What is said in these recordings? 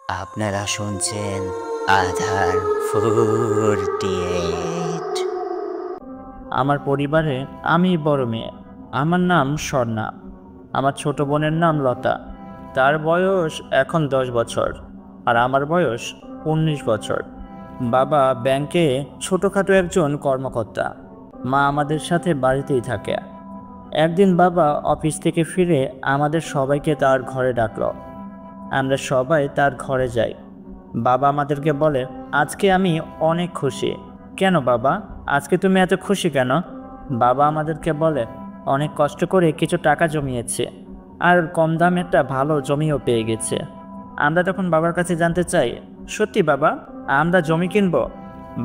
আপনারা শুনছেন আধার 48। আমার পরিবারে আমি বড় মেয়ে। আমার নাম স্বর্ণা। আমার ছোট বোনের নাম লতা। তার বয়স এখন 10 বছর আর আমার বয়স 19 বছর। বাবা ব্যাংকে ছোটোখাটো একজন কর্মকর্তা। মা আমাদের সাথে বাড়িতেই থাকে। একদিন বাবা অফিস থেকে ফিরে আমাদের সবাইকে তার ঘরে ডাকলো। আমরা সবাই তার ঘরে যাই। বাবা আমাদেরকে বলে, আজকে আমি অনেক খুশি। কেন বাবা, আজকে তুমি এত খুশি কেন? বাবা আমাদেরকে বলে, অনেক কষ্ট করে কিছু টাকা জমিয়েছে আর কম দামে একটা ভালো জমিও পেয়ে গেছে। আমরা তখন বাবার কাছে জানতে চাই, সত্যি বাবা, আমরা জমি কিনবো?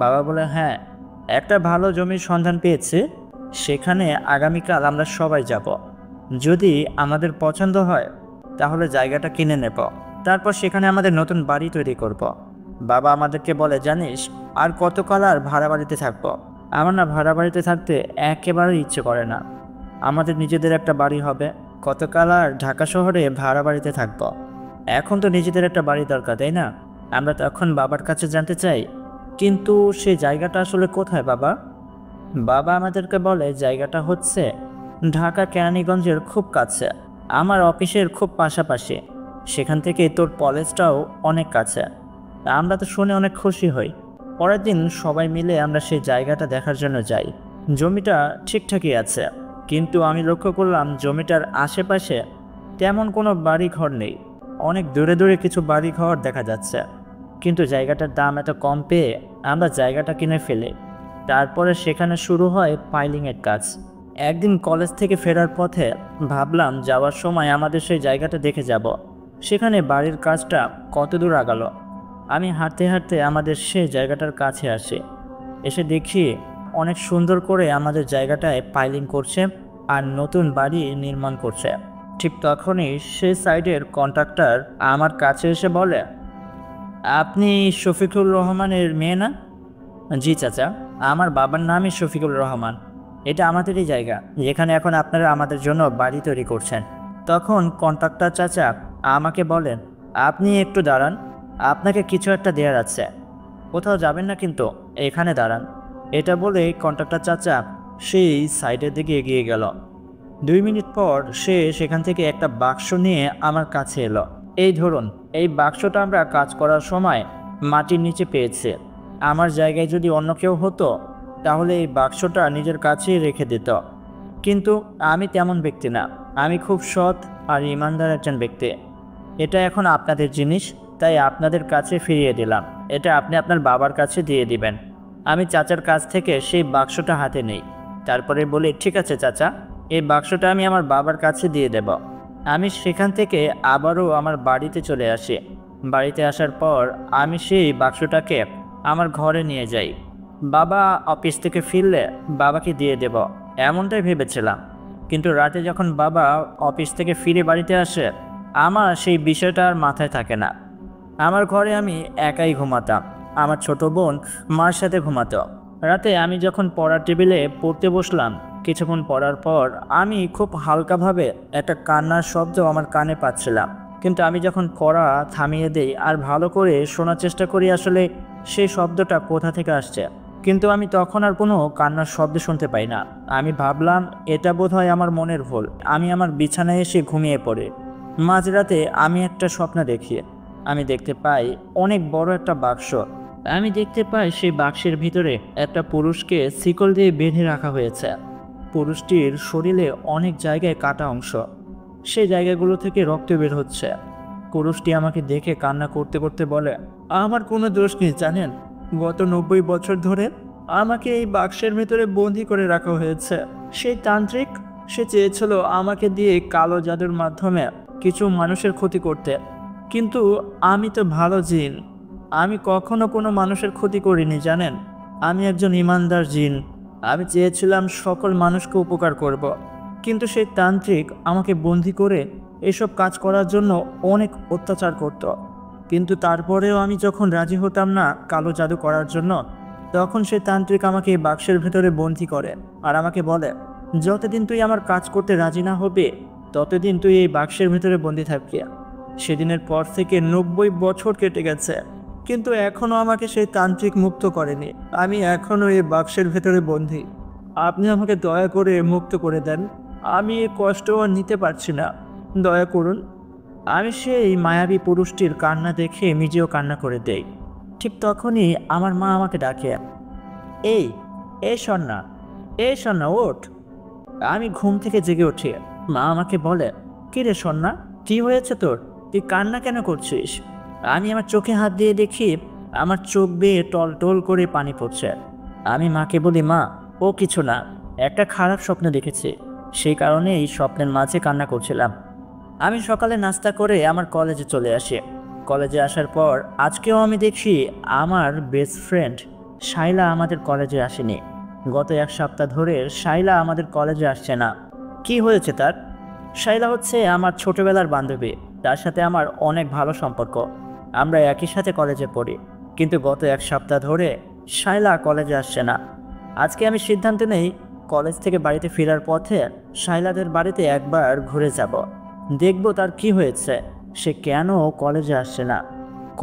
বাবা বলে, হ্যাঁ, একটা ভালো জমির সন্ধান পেয়েছে, সেখানে আগামীকাল আমরা সবাই যাব। যদি আমাদের পছন্দ হয় তাহলে জায়গাটা কিনে নেব, তারপর সেখানে আমাদের নতুন বাড়ি তৈরি করব। বাবা আমাদেরকে বলে, জানিস আর কতকাল আর ভাড়া বাড়িতে থাকবো? আমার না ভাড়া বাড়িতে থাকতে একেবারেই ইচ্ছে করে না। আমাদের নিজেদের একটা বাড়ি হবে, কতকাল আর ঢাকা শহরে ভাড়া বাড়িতে থাকবো। এখন তো নিজেদের একটা বাড়ি দরকার, তাই না? আমরা তখন বাবার কাছে জানতে চাই, কিন্তু সেই জায়গাটা আসলে কোথায় বাবা? বাবা আমাদেরকে বলে, জায়গাটা হচ্ছে ঢাকা কেরানীগঞ্জের খুব কাছে, আমার অফিসের খুব পাশাপাশি। সেখান থেকে তোর কলেজটাও অনেক কাছে। আমরা তো শুনে অনেক খুশি হই। পরের দিন সবাই মিলে আমরা সেই জায়গাটা দেখার জন্য যাই। জমিটা ঠিকঠাকই আছে, কিন্তু আমি লক্ষ্য করলাম জমিটার আশেপাশে তেমন কোনো বাড়ি ঘর নেই। অনেক দূরে দূরে কিছু বাড়ি ঘর দেখা যাচ্ছে, কিন্তু জায়গাটার দাম এত কম পেয়ে আমরা জায়গাটা কিনে ফেলি। তারপরে সেখানে শুরু হয় পাইলিংয়ের কাজ। একদিন কলেজ থেকে ফেরার পথে ভাবলাম যাওয়ার সময় আমাদের সেই জায়গাটা দেখে যাব, সেখানে বাড়ির কাজটা কত দূর আগালো। আমি হাঁটতে হাঁটতে আমাদের সেই জায়গাটার কাছে আসি। এসে দেখি অনেক সুন্দর করে আমাদের জায়গাটায় পাইলিং করছে আর নতুন বাড়ি নির্মাণ করছে। ঠিক তখনই সেই সাইডের কন্ট্রাক্টর আমার কাছে এসে বলে, আপনি শফিকুর রহমানের মেয়ে না? জি চাচা, আমার বাবার নামই শফিকুর রহমান। এটা আমাদেরই জায়গা, যেখানে এখন আপনারা আমাদের জন্য বাড়ি তৈরি করছেন। তখন কন্ট্রাক্টর চাচা আমাকে বলেন, আপনি একটু দাঁড়ান, আপনাকে কিছু একটা দেওয়ার আছে। কোথাও যাবেন না কিন্তু, এখানে দাঁড়ান। এটা বলে কন্ট্রাক্টর চাচা সেই সাইডের দিকে এগিয়ে গেল। 2 মিনিট পর সে সেখান থেকে একটা বাক্স নিয়ে আমার কাছে এলো। এই ধরুন, এই বাক্সটা আমরা কাজ করার সময় মাটির নিচে পেয়েছি। আমার জায়গায় যদি অন্য কেউ হতো তাহলে এই বাক্সটা নিজের কাছেই রেখে দিত, কিন্তু আমি তেমন ব্যক্তি না। আমি খুব সৎ আর ইমানদার একজন ব্যক্তি। এটা এখন আপনাদের জিনিস, তাই আপনাদের কাছে ফিরিয়ে দিলাম। এটা আপনি আপনার বাবার কাছে দিয়ে দিবেন। আমি চাচার কাছ থেকে সেই বাক্সটা হাতে নেই। তারপরে বলি, ঠিক আছে চাচা, এই বাক্সটা আমি আমার বাবার কাছে দিয়ে দেব। আমি সেখান থেকে আবারও আমার বাড়িতে চলে আসি। বাড়িতে আসার পর আমি সেই বাক্সটাকে আমার ঘরে নিয়ে যাই। বাবা অফিস থেকে ফিরলে বাবাকে দিয়ে দেব, এমনটাই ভেবেছিলাম। কিন্তু রাতে যখন বাবা অফিস থেকে ফিরে বাড়িতে আসে, আমার সেই বিষয়টা আর মাথায় থাকে না। আমার ঘরে আমি একাই ঘুমাতাম, আমার ছোট বোন মার সাথে ঘুমাতো। রাতে আমি যখন পড়ার টেবিলে পড়তে বসলাম, কিছুক্ষণ পড়ার পর আমি খুব হালকাভাবে একটা কান্নার শব্দ আমার কানে পাচ্ছিলাম। কিন্তু আমি যখন পড়া থামিয়ে দেই আর ভালো করে শোনার চেষ্টা করি আসলে সেই শব্দটা কোথা থেকে আসছে, কিন্তু আমি তখন আর কোনো কান্নার শব্দ শুনতে পাই না। আমি ভাবলাম এটা বোধহয় আমার মনের ভুল। আমি আমার বিছানায় এসে ঘুমিয়ে পড়ি। মাঝরাতে আমি একটা স্বপ্ন দেখি। আমি দেখতে পাই অনেক বড় একটা বাক্স। আমি দেখতে পাই সেই বাক্সের ভিতরে একটা পুরুষকে শিকল দিয়ে বেঁধে রাখা হয়েছে। পুরুষটির শরীরে অনেক জায়গায় কাটা অংশ, সেই জায়গাগুলো থেকে রক্ত বের হচ্ছে। পুরুষটি আমাকে দেখে কান্না করতে করতে বলে, আমার কোনো দোষ নেই জানেন, গত 90 বছর ধরে আমাকে এই বাক্সের ভিতরে বন্দি করে রাখা হয়েছে। সেই তান্ত্রিক, সে চেয়েছিল আমাকে দিয়ে কালো জাদুর মাধ্যমে কিছু মানুষের ক্ষতি করতে, কিন্তু আমি তো ভালো জিন, আমি কখনো কোনো মানুষের ক্ষতি করিনি জানেন। আমি একজন ইমানদার জিন। আমি চেয়েছিলাম সকল মানুষকে উপকার করব, কিন্তু সেই তান্ত্রিক আমাকে বন্দি করে এসব কাজ করার জন্য অনেক অত্যাচার করত। কিন্তু তারপরেও আমি যখন রাজি হতাম না কালো জাদু করার জন্য, তখন সেই তান্ত্রিক আমাকে এই বাক্সের ভেতরে বন্দি করে আর আমাকে বলে, যতদিন তুই আমার কাজ করতে রাজি না হবে ততদিন তুই এই বাক্সের ভেতরে বন্দি থাকবি। সেদিনের পর থেকে 90 বছর কেটে গেছে, কিন্তু এখনও আমাকে সেই তান্ত্রিক মুক্ত করেনি। আমি এখনও এই বাক্সের ভেতরে বন্দী। আপনি আমাকে দয়া করে মুক্ত করে দেন। আমি এই কষ্ট আর নিতে পারছি না, দয়া করুন। আমি সেই মায়াবী পুরুষটির কান্না দেখে নিজেও কান্না করে দেই। ঠিক তখনই আমার মা আমাকে ডাকে, এই এই সন্না, এই সন্না ওঠ। আমি ঘুম থেকে জেগে উঠি। মা আমাকে বলে, কি রে সন্না, কি হয়েছে তোর? তুই কান্না কেন করছিস? আমি আমার চোখে হাত দিয়ে দেখি আমার চোখ বেয়ে টল টল করে পানি পড়ছে। আমি মাকে বলি, মা ও কিছু না, একটা খারাপ স্বপ্ন দেখেছি, সেই কারণে এই স্বপ্নের মাঝে কান্না করছিলাম। আমি সকালে নাস্তা করে আমার কলেজে চলে আসি। কলেজে আসার পর আজকেও আমি দেখি আমার বেস্ট ফ্রেন্ড শাইলা আমাদের কলেজে আসেনি। গত 1 সপ্তাহ ধরে শাইলা আমাদের কলেজে আসছে না। কি হয়েছে তার? শাইলা হচ্ছে আমার ছোটবেলার বান্ধবী, তার সাথে আমার অনেক ভালো সম্পর্ক, আমরা একই সাথে কলেজে পড়ি। কিন্তু গত 1 সপ্তাহ ধরে শাইলা কলেজে আসছে না। আজকে আমি সিদ্ধান্ত নেই কলেজ থেকে বাড়িতে ফেরার পথে শাইলাদের বাড়িতে একবার ঘুরে যাব, দেখব তার কি হয়েছে, সে কেন কলেজে আসছে না।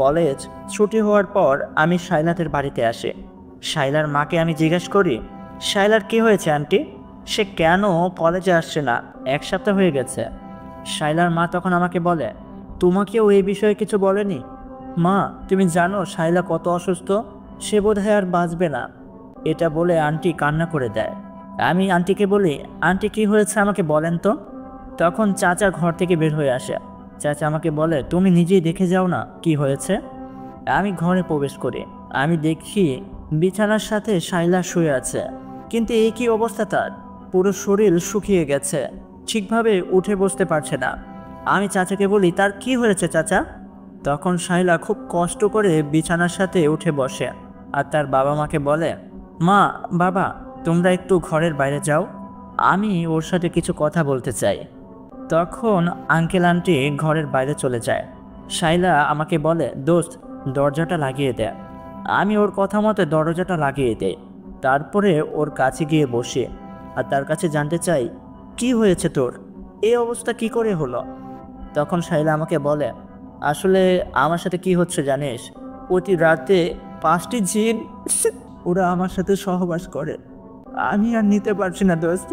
কলেজ ছুটি হওয়ার পর আমি শাইলাদের বাড়িতে আসি। শাইলার মাকে আমি জিজ্ঞেস করি, শাইলার কি হয়েছে আন্টি, সে কেন কলেজে আসছে না? 1 সপ্তাহ হয়ে গেছে। শাইলার মা তখন আমাকে বলে, তোমাকেও এই বিষয়ে কিছু বলেনি? মা, তুমি জানো শাইলা কত অসুস্থ, সে বোধহয় আর বাঁচবে না। এটা বলে আন্টি কান্না করে দেয়। আমি আন্টিকে বলি, আন্টি কি হয়েছে আমাকে বলেন তো। তখন চাচা ঘর থেকে বের হয়ে আসে। চাচা আমাকে বলে, তুমি নিজেই দেখে যাও না কি হয়েছে। আমি ঘরে প্রবেশ করি। আমি দেখি বিছানার সাথে শাইলা শুয়ে আছে, কিন্তু এই কি অবস্থা তার, পুরো শরীর শুকিয়ে গেছে, ঠিকভাবে উঠে বসতে পারছে না। আমি চাচাকে বলি, তার কি হয়েছে চাচা? তখন শাইলা খুব কষ্ট করে বিছানার সাথে উঠে বসে আর তার বাবা মাকে বলে, মা, বাবা, তোমরা একটু ঘরের বাইরে যাও, আমি ওর সাথে কিছু কথা বলতে চাই। তখন আঙ্কেল আন্টি ঘরের বাইরে চলে যায়। শাইলা আমাকে বলে, দোস্ত, দরজাটা লাগিয়ে দে। আমি ওর কথা মতো দরজাটা লাগিয়ে দেই। তারপরে ওর কাছে গিয়ে বসে আর তার কাছে জানতে চাই, কি হয়েছে তোর, এই অবস্থা কি করে হলো? তখন শাইলা আমাকে বলে, আসলে আমার সাথে কি হচ্ছে জানিস, প্রতি রাতে 5টি জিন ওরা আমার সাথে সহবাস করে। আমি আর নিতে পারছি না দোস্ত,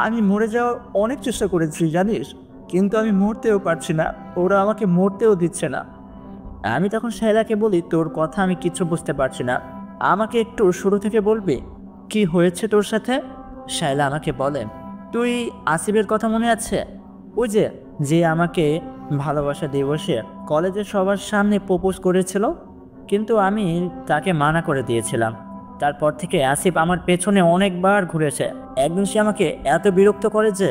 আমি মরে যাওয়ার অনেক চেষ্টা করেছি জানিস, কিন্তু আমি মরতেও পারছি না, ওরা আমাকে মরতেও দিচ্ছে না। আমি তখন শাইলাকে বলি, তোর কথা আমি কিছু বুঝতে পারছি না, আমাকে একটু শুরু থেকে বলবি কি হয়েছে তোর সাথে? শাইলা আমাকে বলে, তুই আসিফের কথা মনে আছে? ওই যে যে আমাকে ভালোবাসা দিবসে কলেজের সবার সামনে প্রপোজ করেছিল, কিন্তু আমি তাকে মানা করে দিয়েছিলাম। তারপর থেকে আসিফ আমার পেছনে অনেকবার ঘুরেছে। একদিন সে আমাকে এত বিরক্ত করে যে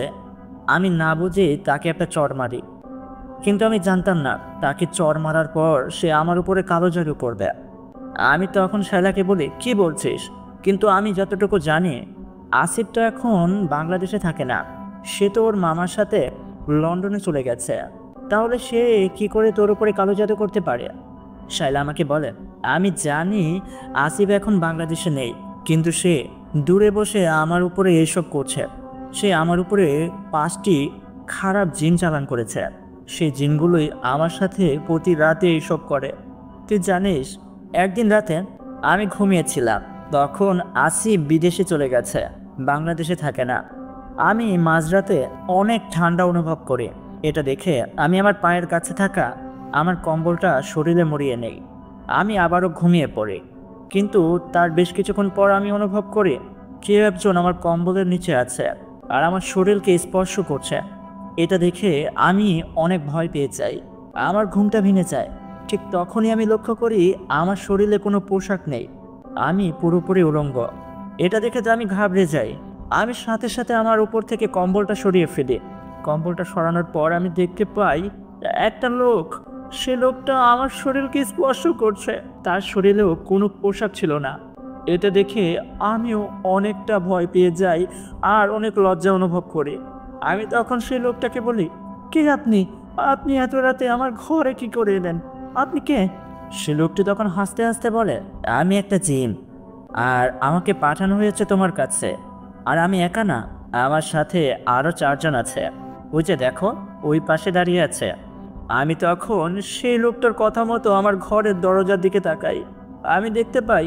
আমি না বুঝেই তাকে একটা চড় মারি, কিন্তু আমি জানতাম না তাকে চড় মারার পর সে আমার উপরে কালো জাদু করবে। আমি তখন শাইলাকে বলি, কি বলছিস? কিন্তু আমি যতটুকু জানি আসিফ তো এখন বাংলাদেশে থাকে না, সে তো ওর মামার সাথে লন্ডনে চলে গেছে, তাহলে সে কি করে তোর উপরে কালো জাদু করতে পারে? শাইলা আমাকে বলে, আমি জানি আসিফ এখন বাংলাদেশে নেই, কিন্তু সে দূরে বসে আমার উপরে এইসব করছে। সে আমার উপরে 5টি খারাপ জিন চালান করেছে, সেই জিনগুলোই আমার সাথে প্রতি রাতে এইসব করে। তুই জানিস, একদিন রাতে আমি ঘুমিয়েছিলাম, তখন আসিফ বিদেশে চলে গেছে, বাংলাদেশে থাকে না। আমি মাঝরাতে অনেক ঠান্ডা অনুভব করি। এটা দেখে আমি আমার পায়ের কাছে থাকা আমার কম্বলটা শরীরে মুড়িয়ে নেই। আমি আবারও ঘুমিয়ে পড়ি, কিন্তু তার বেশ কিছুক্ষণ পর আমি অনুভব করি কেউ একজন আমার কম্বলের নিচে আছে আর আমার শরীরকে স্পর্শ করছে। এটা দেখে আমি অনেক ভয় পেয়ে যাই, আমার ঘুমটা ভেঙে যায়। ঠিক তখনই আমি লক্ষ্য করি আমার শরীরে কোনো পোশাক নেই, আমি পুরোপুরি উলঙ্গ। এটা দেখে তো আমি ঘাবড়ে যাই। আমি সাথে সাথে আমার উপর থেকে কম্বলটা সরিয়ে ফেলি। কম্বলটা সরানোর পর আমি দেখতে পাই একটা লোক, সে লোকটা আমার শরীরকে স্পর্শ করছে, তার শরীরেও কোনো পোশাক ছিল না। এটা দেখে আমিও অনেকটা ভয় পেয়ে যাই আর অনেক লজ্জা অনুভব করি। আমি তখন সেই লোকটাকে বলি, কে আপনি? আপনি এত রাতে আমার ঘরে কি করে এলেন? আপনি কে? সে লোকটি তখন হাসতে হাসতে বলে, আমি একটা জিন, আর আমাকে পাঠানো হয়েছে তোমার কাছে। আর আমি একা না, আমার সাথে আরও 4 জন আছে। ওই যে দেখো, ওই পাশে দাঁড়িয়ে আছে। আমি তখন সেই লোকটার কথা মতো আমার ঘরের দরজার দিকে তাকাই। আমি দেখতে পাই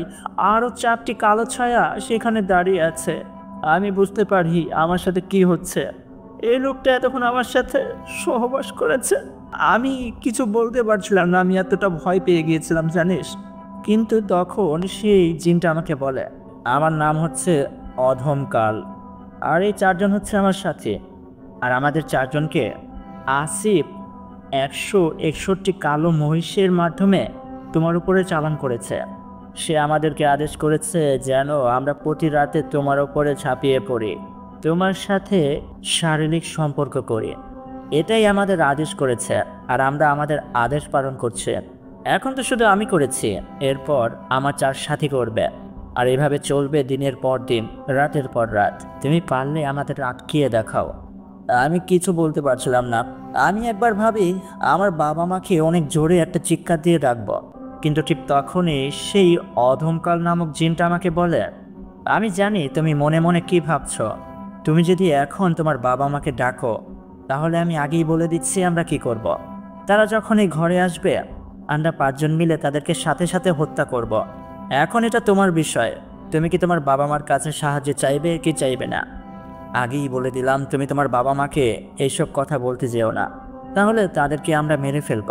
আরও 4টি কালো ছায়া সেখানে দাঁড়িয়ে আছে। আমি বুঝতে পারি আমার সাথে কি হচ্ছে। এই লোকটা এতক্ষণ আমার সাথে সহবাস করেছে। আমি কিছু বলতে পারছিলাম না, আমি এতটা ভয় পেয়ে গিয়েছিলাম জানিস। কিন্তু তখন সেই জিনটা আমাকে বলে, আমার নাম হচ্ছে অধমকাল, আর এই 4জন হচ্ছে আমার সাথে। আর আমাদের 4জনকে আসিফ 161টি কালো মহিষের মাধ্যমে তোমার উপরে চালান করেছে। সে আমাদেরকে আদেশ করেছে যেন আমরা প্রতি রাতে তোমার উপরে ঝাঁপিয়ে পড়ি, তোমার সাথে শারীরিক সম্পর্ক করি। এটাই আমাদের আদেশ করেছে, আর আমরা আমাদের আদেশ পালন করছি। এখন তো শুধু আমি করেছি, এরপর আমার 4 সাথী করবে, আর এভাবে চলবে দিনের পর দিন, রাতের পর রাত। তুমি পারলে আমাদের আটকিয়ে দেখাও। আমি কিছু বলতে পারছিলাম না। আমি একবার ভাবি আমার বাবা মাকে অনেক জোরে একটা চিৎকার দিয়ে ডাকবো, কিন্তু ঠিক তখনই সেই অধমকাল নামক জিনটা আমাকে বলে, আমি জানি তুমি মনে মনে কি ভাবছো। তুমি যদি এখন তোমার বাবা মাকে ডাকো, তাহলে আমি আগেই বলে দিচ্ছি আমরা কি করব। তারা যখন এই ঘরে আসবে, আমরা 5জন মিলে তাদেরকে সাথে সাথে হত্যা করব। এখন এটা তোমার বিষয়, তুমি কি তোমার বাবা মার কাছে সাহায্য চাইবে কি চাইবে না। আগেই বলে দিলাম তুমি তোমার বাবা মাকে এইসব কথা বলতে যেও না, তাহলে তাদেরকে আমরা মেরে ফেলব।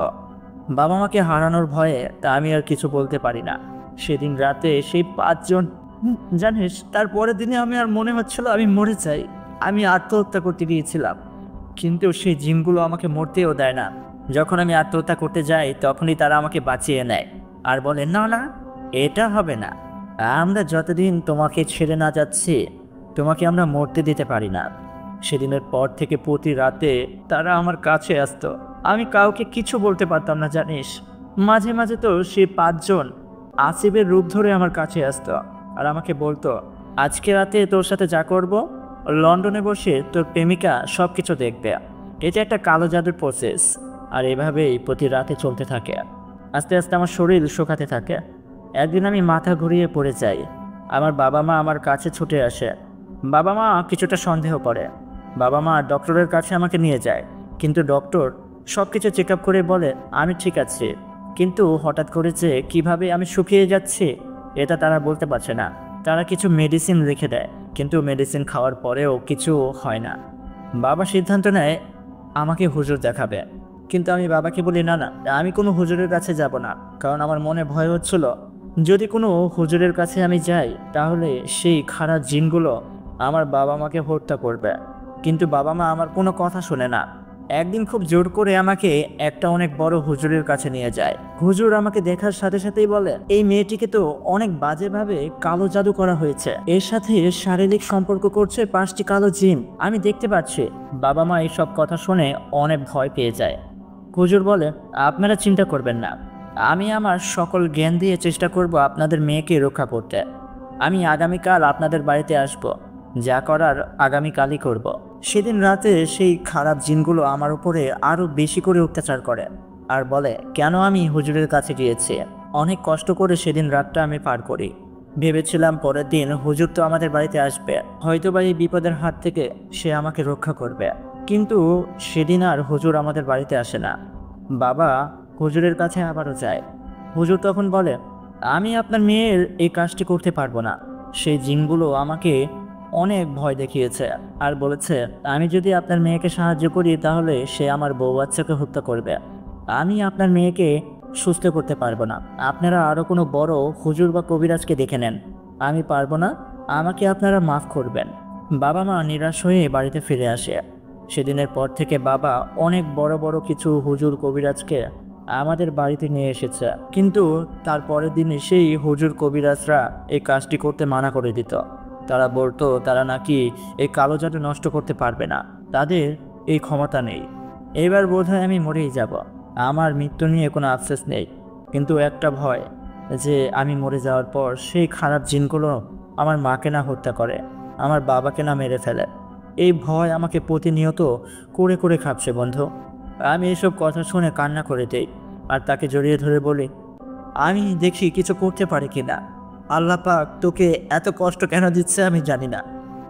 বাবা মাকে হারানোর ভয়ে তা আমি আর কিছু বলতে পারি না। সেদিন রাতে সেই 5জন, জানিস তারপরের দিনে আমি আর মনে হচ্ছিল আমি মরে যাই। আমি আত্মহত্যা করতে গিয়েছিলাম, কিন্তু সেই জিনগুলো আমাকে মরতেও দেয় না। যখন আমি আত্মহত্যা করতে যাই তখনই তারা আমাকে বাঁচিয়ে নেয় আর বলে, না না, এটা হবে না। আমরা যতদিন তোমাকে ছেড়ে না যাচ্ছি, তোমাকে আমরা মরতে দিতে পারি না। সেদিনের পর থেকে প্রতি রাতে তারা আমার কাছে আসতো। আমি কাউকে কিছু বলতে পারতাম না জানিস। মাঝে মাঝে তো সেই 5জন আসিফের রূপ ধরে আমার কাছে আসতো আর আমাকে বলতো, আজকে রাতে তোর সাথে যা করব, লন্ডনে বসে তোর প্রেমিকা সব কিছু দেখবে। এটা একটা কালো জাদুর প্রসেস, আর এভাবেই প্রতি রাতে চলতে থাকে। আস্তে আস্তে আমার শরীর শুকাতে থাকে। একদিন আমি মাথা ঘুরিয়ে পড়ে যাই। আমার বাবা মা আমার কাছে ছুটে আসে। বাবা মা কিছুটা সন্দেহ করে। বাবা মা ডক্টরের কাছে আমাকে নিয়ে যায়, কিন্তু ডক্টর সব কিছু চেক আপ করে বলে আমি ঠিক আছি। কিন্তু হঠাৎ করে যে কীভাবে আমি শুকিয়ে যাচ্ছি এটা তারা বলতে পারছে না। তারা কিছু মেডিসিন লিখে দেয়, কিন্তু মেডিসিন খাওয়ার পরেও কিছু হয় না। বাবা সিদ্ধান্ত নেয় আমাকে হুজুর দেখাবে, কিন্তু আমি বাবাকে বলি, না না, আমি কোনো হুজুরের কাছে যাব না। কারণ আমার মনে ভয় হচ্ছিল যদি কোনো হুজুরের কাছে আমি যাই তাহলে সেই খারাপ জিনগুলো আমার বাবা মাকে হত্যা করবে। কিন্তু বাবা মা আমার কোনো কথা শোনে না। একদিন খুব জোর করে আমাকে একটা অনেক বড় হুজুরের কাছে নিয়ে যায়। হুজুর আমাকে দেখার সাথে সাথেই বলে, এই মেয়েটিকে তো অনেক বাজেভাবে কালো জাদু করা হয়েছে, এর সাথে শারীরিক সম্পর্ক করছে 5টি কালো জিন, আমি দেখতে পাচ্ছি। বাবা মা এইসব কথা শুনে অনেক ভয় পেয়ে যায়। হুজুর বলে, আপনারা চিন্তা করবেন না, আমি আমার সকল জ্ঞান দিয়ে চেষ্টা করব আপনাদের মেয়েকে রক্ষা করতে। আমি আগামীকাল আপনাদের বাড়িতে আসব, যা করার আগামীকালই করব। সেদিন রাতে সেই খারাপ জিনগুলো আমার উপরে আরও বেশি করে অত্যাচার করে আর বলে কেন আমি হুজুরের কাছে গিয়েছি। অনেক কষ্ট করে সেদিন রাতটা আমি পার করি। ভেবেছিলাম পরের দিন হুজুর তো আমাদের বাড়িতে আসবে, হয়তোবা এই বিপদের হাত থেকে সে আমাকে রক্ষা করবে। কিন্তু সেদিন আর হুজুর আমাদের বাড়িতে আসে না। বাবা হুজুরের কাছে আবারও যায়। হুজুর তখন বলে, আমি আপনার মেয়ের এই কাজটি করতে পারবো না। সেই জিনগুলো আমাকে অনেক ভয় দেখিয়েছে আর বলেছে আমি যদি আপনার মেয়েকে সাহায্য করি তাহলে সে আমার বউ বাচ্চাকে হত্যা করবে। আমি আপনার মেয়েকে সুস্থ করতে পারবো না। আপনারা আরও কোনো বড় হুজুর বা কবিরাজকে দেখে নেন, আমি পারবো না, আমাকে আপনারা মাফ করবেন। বাবা মা নিরাশ হয়ে বাড়িতে ফিরে আসে। সেদিনের পর থেকে বাবা অনেক বড় বড় কিছু হুজুর কবিরাজকে আমাদের বাড়িতে নিয়ে এসেছে, কিন্তু তার পরের দিনে সেই হুজুর কবিরাজরা এই কাজটি করতে মানা করে দিত। তারা বলতো তারা নাকি এই কালো জাদু নষ্ট করতে পারবে না, তাদের এই ক্ষমতা নেই। এবার বোধহয় আমি মরেই যাব। আমার মৃত্যু নিয়ে কোনো আফসোস নেই, কিন্তু একটা ভয় যে আমি মরে যাওয়ার পর সেই খারাপ জিনগুলো আমার মাকে না হত্যা করে, আমার বাবাকে না মেরে ফেলে। এই ভয় আমাকে প্রতিনিয়ত করে করে খাচ্ছে বন্ধু। আমি এসব কথা শুনে কান্না করে দেই আর তাকে জড়িয়ে ধরে বলি, আমি দেখি কিছু করতে পারি কিনা। আল্লাহ পাক তোকে এত কষ্ট কেন দিচ্ছে আমি জানি না,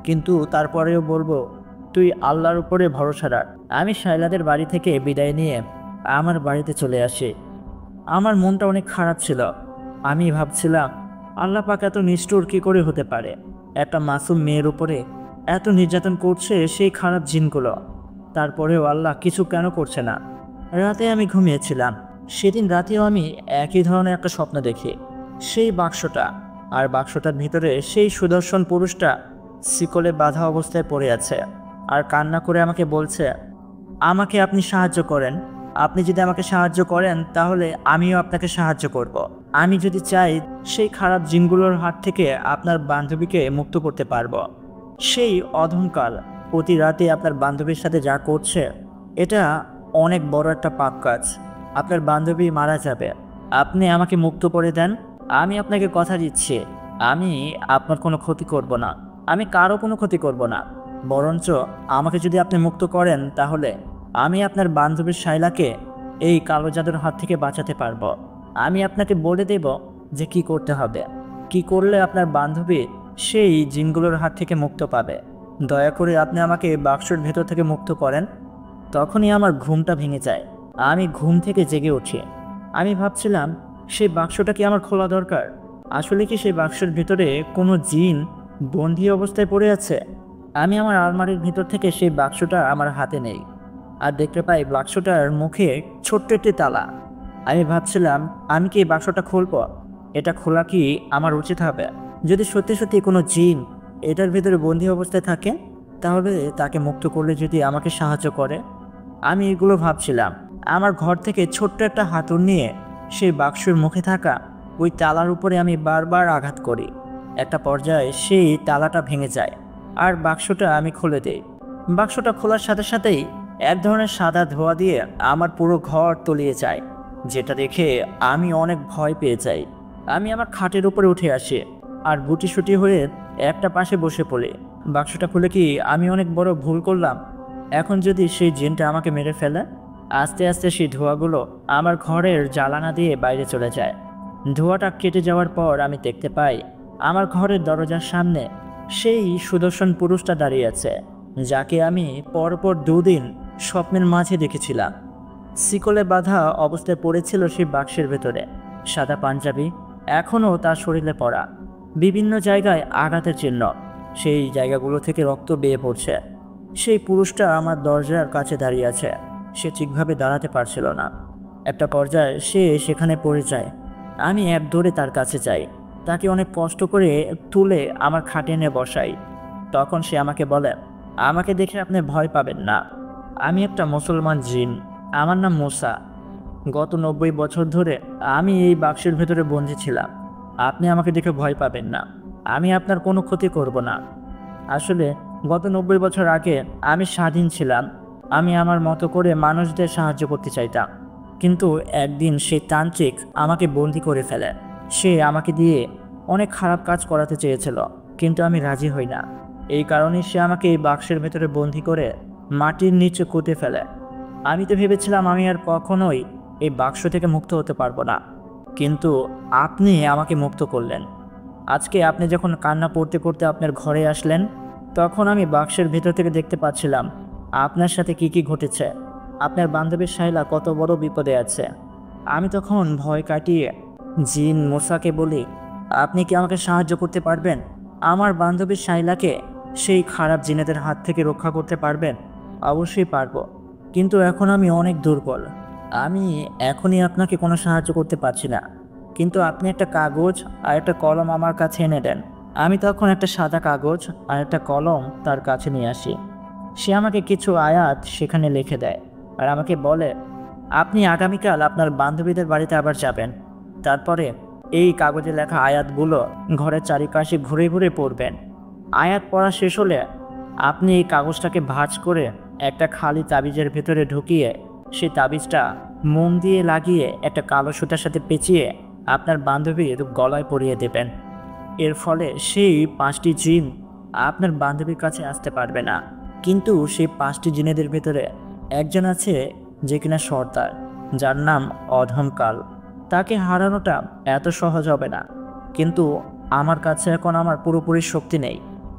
কিন্তু তারপরেও বলবো তুই আল্লাহর উপরে ভরসা রাখ। আমি শাইলাদের বাড়ি থেকে বিদায় নিয়ে আমার বাড়িতে চলে আসে। আমার মনটা অনেক খারাপ ছিল। আমি ভাবছিলাম, আল্লাহ পাক এত নিষ্ঠুর কী করে হতে পারে? একটা মাসুম মেয়ের উপরে এত নির্যাতন করছে সেই খারাপ জিনগুলো, তারপরেও আল্লাহ কিছু কেন করছে না? রাতে আমি ঘুমিয়েছিলাম। সেদিন রাতেও আমি একই ধরনের একটা স্বপ্ন দেখি। সেই বাক্সটা, আর বাক্সটার ভিতরে সেই সুদর্শন পুরুষটা শিকলে বাঁধা অবস্থায় পড়ে আছে আর কান্না করে আমাকে বলছে, আমাকে আপনি সাহায্য করেন। আপনি যদি আমাকে সাহায্য করেন তাহলে আমিও আপনাকে সাহায্য করব। আমি যদি চাই সেই খারাপ জিনগুলোর হাত থেকে আপনার বান্ধবীকে মুক্ত করতে পারবো। সেই অধমকাল প্রতি রাতে আপনার বান্ধবীর সাথে যা করছে, এটা অনেক বড় একটা পাপ কাজ। আপনার বান্ধবী মারা যাবে, আপনি আমাকে মুক্ত করে দেন। আমি আপনাকে কথা দিচ্ছি, আমি আপনার কোনো ক্ষতি করব না, আমি কারো কোনো ক্ষতি করব না। বরঞ্চ আমাকে যদি আপনি মুক্ত করেন তাহলে আমি আপনার বান্ধবীর শাইলাকে এই কালো জাদুর হাত থেকে বাঁচাতে পারবো। আমি আপনাকে বলে দেব যে কি করতে হবে, কি করলে আপনার বান্ধবী সেই জিনগুলোর হাত থেকে মুক্ত পাবে। দয়া করে আপনি আমাকে বাক্সের ভেতর থেকে মুক্ত করেন। তখনই আমার ঘুমটা ভেঙে যায়। আমি ঘুম থেকে জেগে উঠি। আমি ভাবছিলাম, সেই বাক্সটা কি আমার খোলা দরকার? আসলে কি সেই বাক্সের ভিতরে কোনো জিন বন্দি অবস্থায় পড়ে আছে? আমি আমার আলমারির ভিতর থেকে সেই বাক্সটা আমার হাতে নেই আর দেখতে পাই বাক্সটার মুখে ছোট্ট একটি তালা। আমি ভাবছিলাম, আমি কি এই বাক্সটা খুলব? এটা খোলা কি আমার উচিত হবে? যদি সত্যি সত্যি কোনো জিন এটার ভিতরে বন্দি অবস্থায় থাকে, তাহলে তাকে মুক্ত করলে যদি আমাকে সাহায্য করে। আমি এগুলো ভাবছিলাম। আমার ঘর থেকে ছোট্ট একটা হাতুড় নিয়ে সেই বাক্সের মুখে থাকা ওই তালার উপরে আমি বারবার আঘাত করি। একটা পর্যায়ে সেই তালাটা ভেঙে যায় আর বাক্সটা আমি খুলে দিই। বাক্সটা খোলার সাথে সাথেই এক ধরনের সাদা ধোঁয়া দিয়ে আমার পুরো ঘর তলিয়ে যায়, যেটা দেখে আমি অনেক ভয় পেয়ে যাই। আমি আমার খাটের উপরে উঠে আসি আর গুটিসুটি হয়ে একটা পাশে বসে পড়ি। বাক্সটা খুলে কি আমি অনেক বড় ভুল করলাম? এখন যদি সেই জিনটা আমাকে মেরে ফেলে? আস্তে আস্তে সেই ধোঁয়াগুলো আমার ঘরের জ্বালানা দিয়ে বাইরে চলে যায়। ধোঁয়াটা কেটে যাওয়ার পর আমি দেখতে পাই আমার ঘরের দরজার সামনে সেই সুদর্শন পুরুষটা দাঁড়িয়ে আছে, যাকে আমি পরপর 2 দিন স্বপ্নের মাঝে দেখেছিলাম। শিকলে বাঁধা অবস্থায় পড়েছিল সেই বাক্সের ভেতরে। সাদা পাঞ্জাবি, এখনও তার শরীরে পড়া, বিভিন্ন জায়গায় আঘাতের চিহ্ন, সেই জায়গাগুলো থেকে রক্ত বেয়ে পড়ছে। সেই পুরুষটা আমার দরজার কাছে দাঁড়িয়ে আছে। সে ঠিকভাবে দাঁড়াতে পারছিল না। একটা পর্যায়ে সে সেখানে পড়ে যায়। আমি এক দৌড়ে তার কাছে যাই, তাকে অনেক কষ্ট করে তুলে আমার খাটে এনে বসাই। তখন সে আমাকে বলে, আমাকে দেখে আপনি ভয় পাবেন না, আমি একটা মুসলমান জিন, আমার নাম মুসা। গত 90 বছর ধরে আমি এই বাক্সের ভেতরে বন্দী ছিলাম। আপনি আমাকে দেখে ভয় পাবেন না, আমি আপনার কোনো ক্ষতি করব না। আসলে গত 90 বছর আগে আমি স্বাধীন ছিলাম। আমি আমার মতো করে মানুষদের সাহায্য করতে চাইতাম, কিন্তু একদিন সেই তান্ত্রিক আমাকে বন্দি করে ফেলে। সে আমাকে দিয়ে অনেক খারাপ কাজ করাতে চেয়েছিল, কিন্তু আমি রাজি হই না। এই কারণে সে আমাকে এই বাক্সের ভেতরে বন্দি করে মাটির নিচে পুঁতে ফেলে। আমি তো ভেবেছিলাম আমি আর কখনোই এই বাক্স থেকে মুক্ত হতে পারবো না, কিন্তু আপনি আমাকে মুক্ত করলেন। আজকে আপনি যখন কান্না পড়তে পড়তে আপনার ঘরে আসলেন, তখন আমি বাক্সের ভেতর থেকে দেখতে পাচ্ছিলাম আপনার সাথে কি কি ঘটেছে। আপনার বান্ধবীর শাইলা কত বড় বিপদে আছে। আমি তখন ভয় কাটিয়ে জিন মুসাকে বলি, আপনি কি আমাকে সাহায্য করতে পারবেন? আমার বান্ধবীর শাইলাকে সেই খারাপ জিনেদের হাত থেকে রক্ষা করতে পারবেন? অবশ্যই পারবো, কিন্তু এখন আমি অনেক দুর্বল। আমি এখনই আপনাকে কোনো সাহায্য করতে পারছি না, কিন্তু আপনি একটা কাগজ আর একটা কলম আমার কাছে এনে দেন। আমি তখন একটা সাদা কাগজ আর একটা কলম তার কাছে নিয়ে আসি। সে আমাকে কিছু আয়াত সেখানে লিখে দেয় আর আমাকে বলে, আপনি আগামীকাল আপনার বান্ধবীদের বাড়িতে আবার যাবেন। তারপরে এই কাগজে লেখা আয়াতগুলো ঘরের চারিপাশে ঘুরে ঘুরে পড়বেন। আয়াত পড়া শেষ হলে আপনি এই কাগজটাকে ভাঁজ করে একটা খালি তাবিজের ভেতরে ঢুকিয়ে সেই তাবিজটা মন দিয়ে লাগিয়ে একটা কালো সুতার সাথে পেঁচিয়ে আপনার বান্ধবীর গলায় পরিয়ে দেবেন। এর ফলে সেই 5টি জিন আপনার বান্ধবীর কাছে আসতে পারবে না। কিন্তু সেই 5টি জিনেদের ভেতরে একজন আছে যে কিনা সর্দার, যার নাম অধমকাল। তাকে হারানোটা এত সহজ হবে না, কিন্তু আমার কাছে এখন আমার পুরোপুরি শক্তি নেই।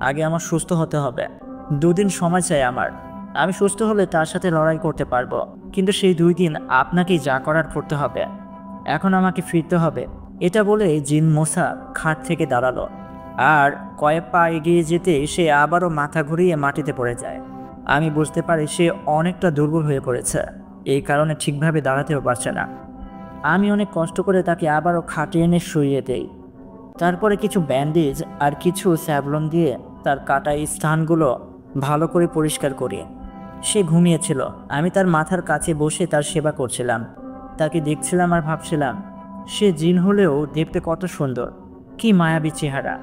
আগে আমার সুস্থ হতে হবে। 2 দিন সময় চাই আমার। আমি সুস্থ হলে তার সাথে লড়াই করতে পারবো, কিন্তু সেই 2 দিন আপনাকেই যা করার করতে হবে। এখন আমাকে ফিরতে হবে। এটা বলে জিন মূসা খাট থেকে দাঁড়ালো, আর কয়েক পা এগিয়ে যেতে সে আবারও মাথা ঘুরিয়ে মাটিতে পড়ে যায়। আমি বুঝতে পারি সে অনেকটা দুর্বল হয়ে পড়েছে, এই কারণে ঠিকভাবে দাঁড়াতেও পারছে না। আমি অনেক কষ্ট করে তাকে আবারও খাটে এনে শুইয়ে দেই। তারপরে কিছু ব্যান্ডেজ আর কিছু স্যাভলন দিয়ে তার কাটা স্থানগুলো ভালো করে পরিষ্কার করি। সে ঘুমিয়েছিল। আমি তার মাথার কাছে বসে তার সেবা করছিলাম, তাকে দেখছিলাম আর ভাবছিলাম সে জিন হলেও দেখতে কত সুন্দর, কি মায়াবী চেহারা।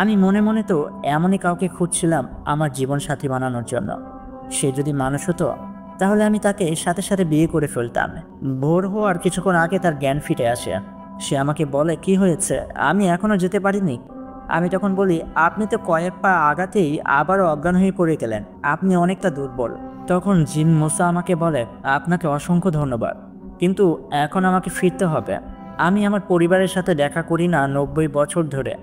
আমি মনে মনে তো এমনই কাউকে খুঁজছিলাম আমার জীবনসাথী বানানোর জন্য। সে যদি মানুষ হতো তাহলে আমি তাকে সাথে সাথে বিয়ে করে ফেলতাম। ভোর হওয়ার কিছুক্ষণ আগে তার জ্ঞান ফিরে আসে। সে আমাকে বলে, কি হয়েছে, আমি এখনো যেতে পারিনি। আমি তখন বলি, আপনি তো কয়েক পা আগাতেই আবারও অজ্ঞান হয়ে পড়ে গেলেন, আপনি অনেকটা দুর্বল। তখন জিন মূসা আমাকে বলে, আপনাকে অসংখ্য ধন্যবাদ, কিন্তু এখন আমাকে ফিরতে হবে। আমি আমার পরিবারের সাথে দেখা করি না 90 বছর ধরে,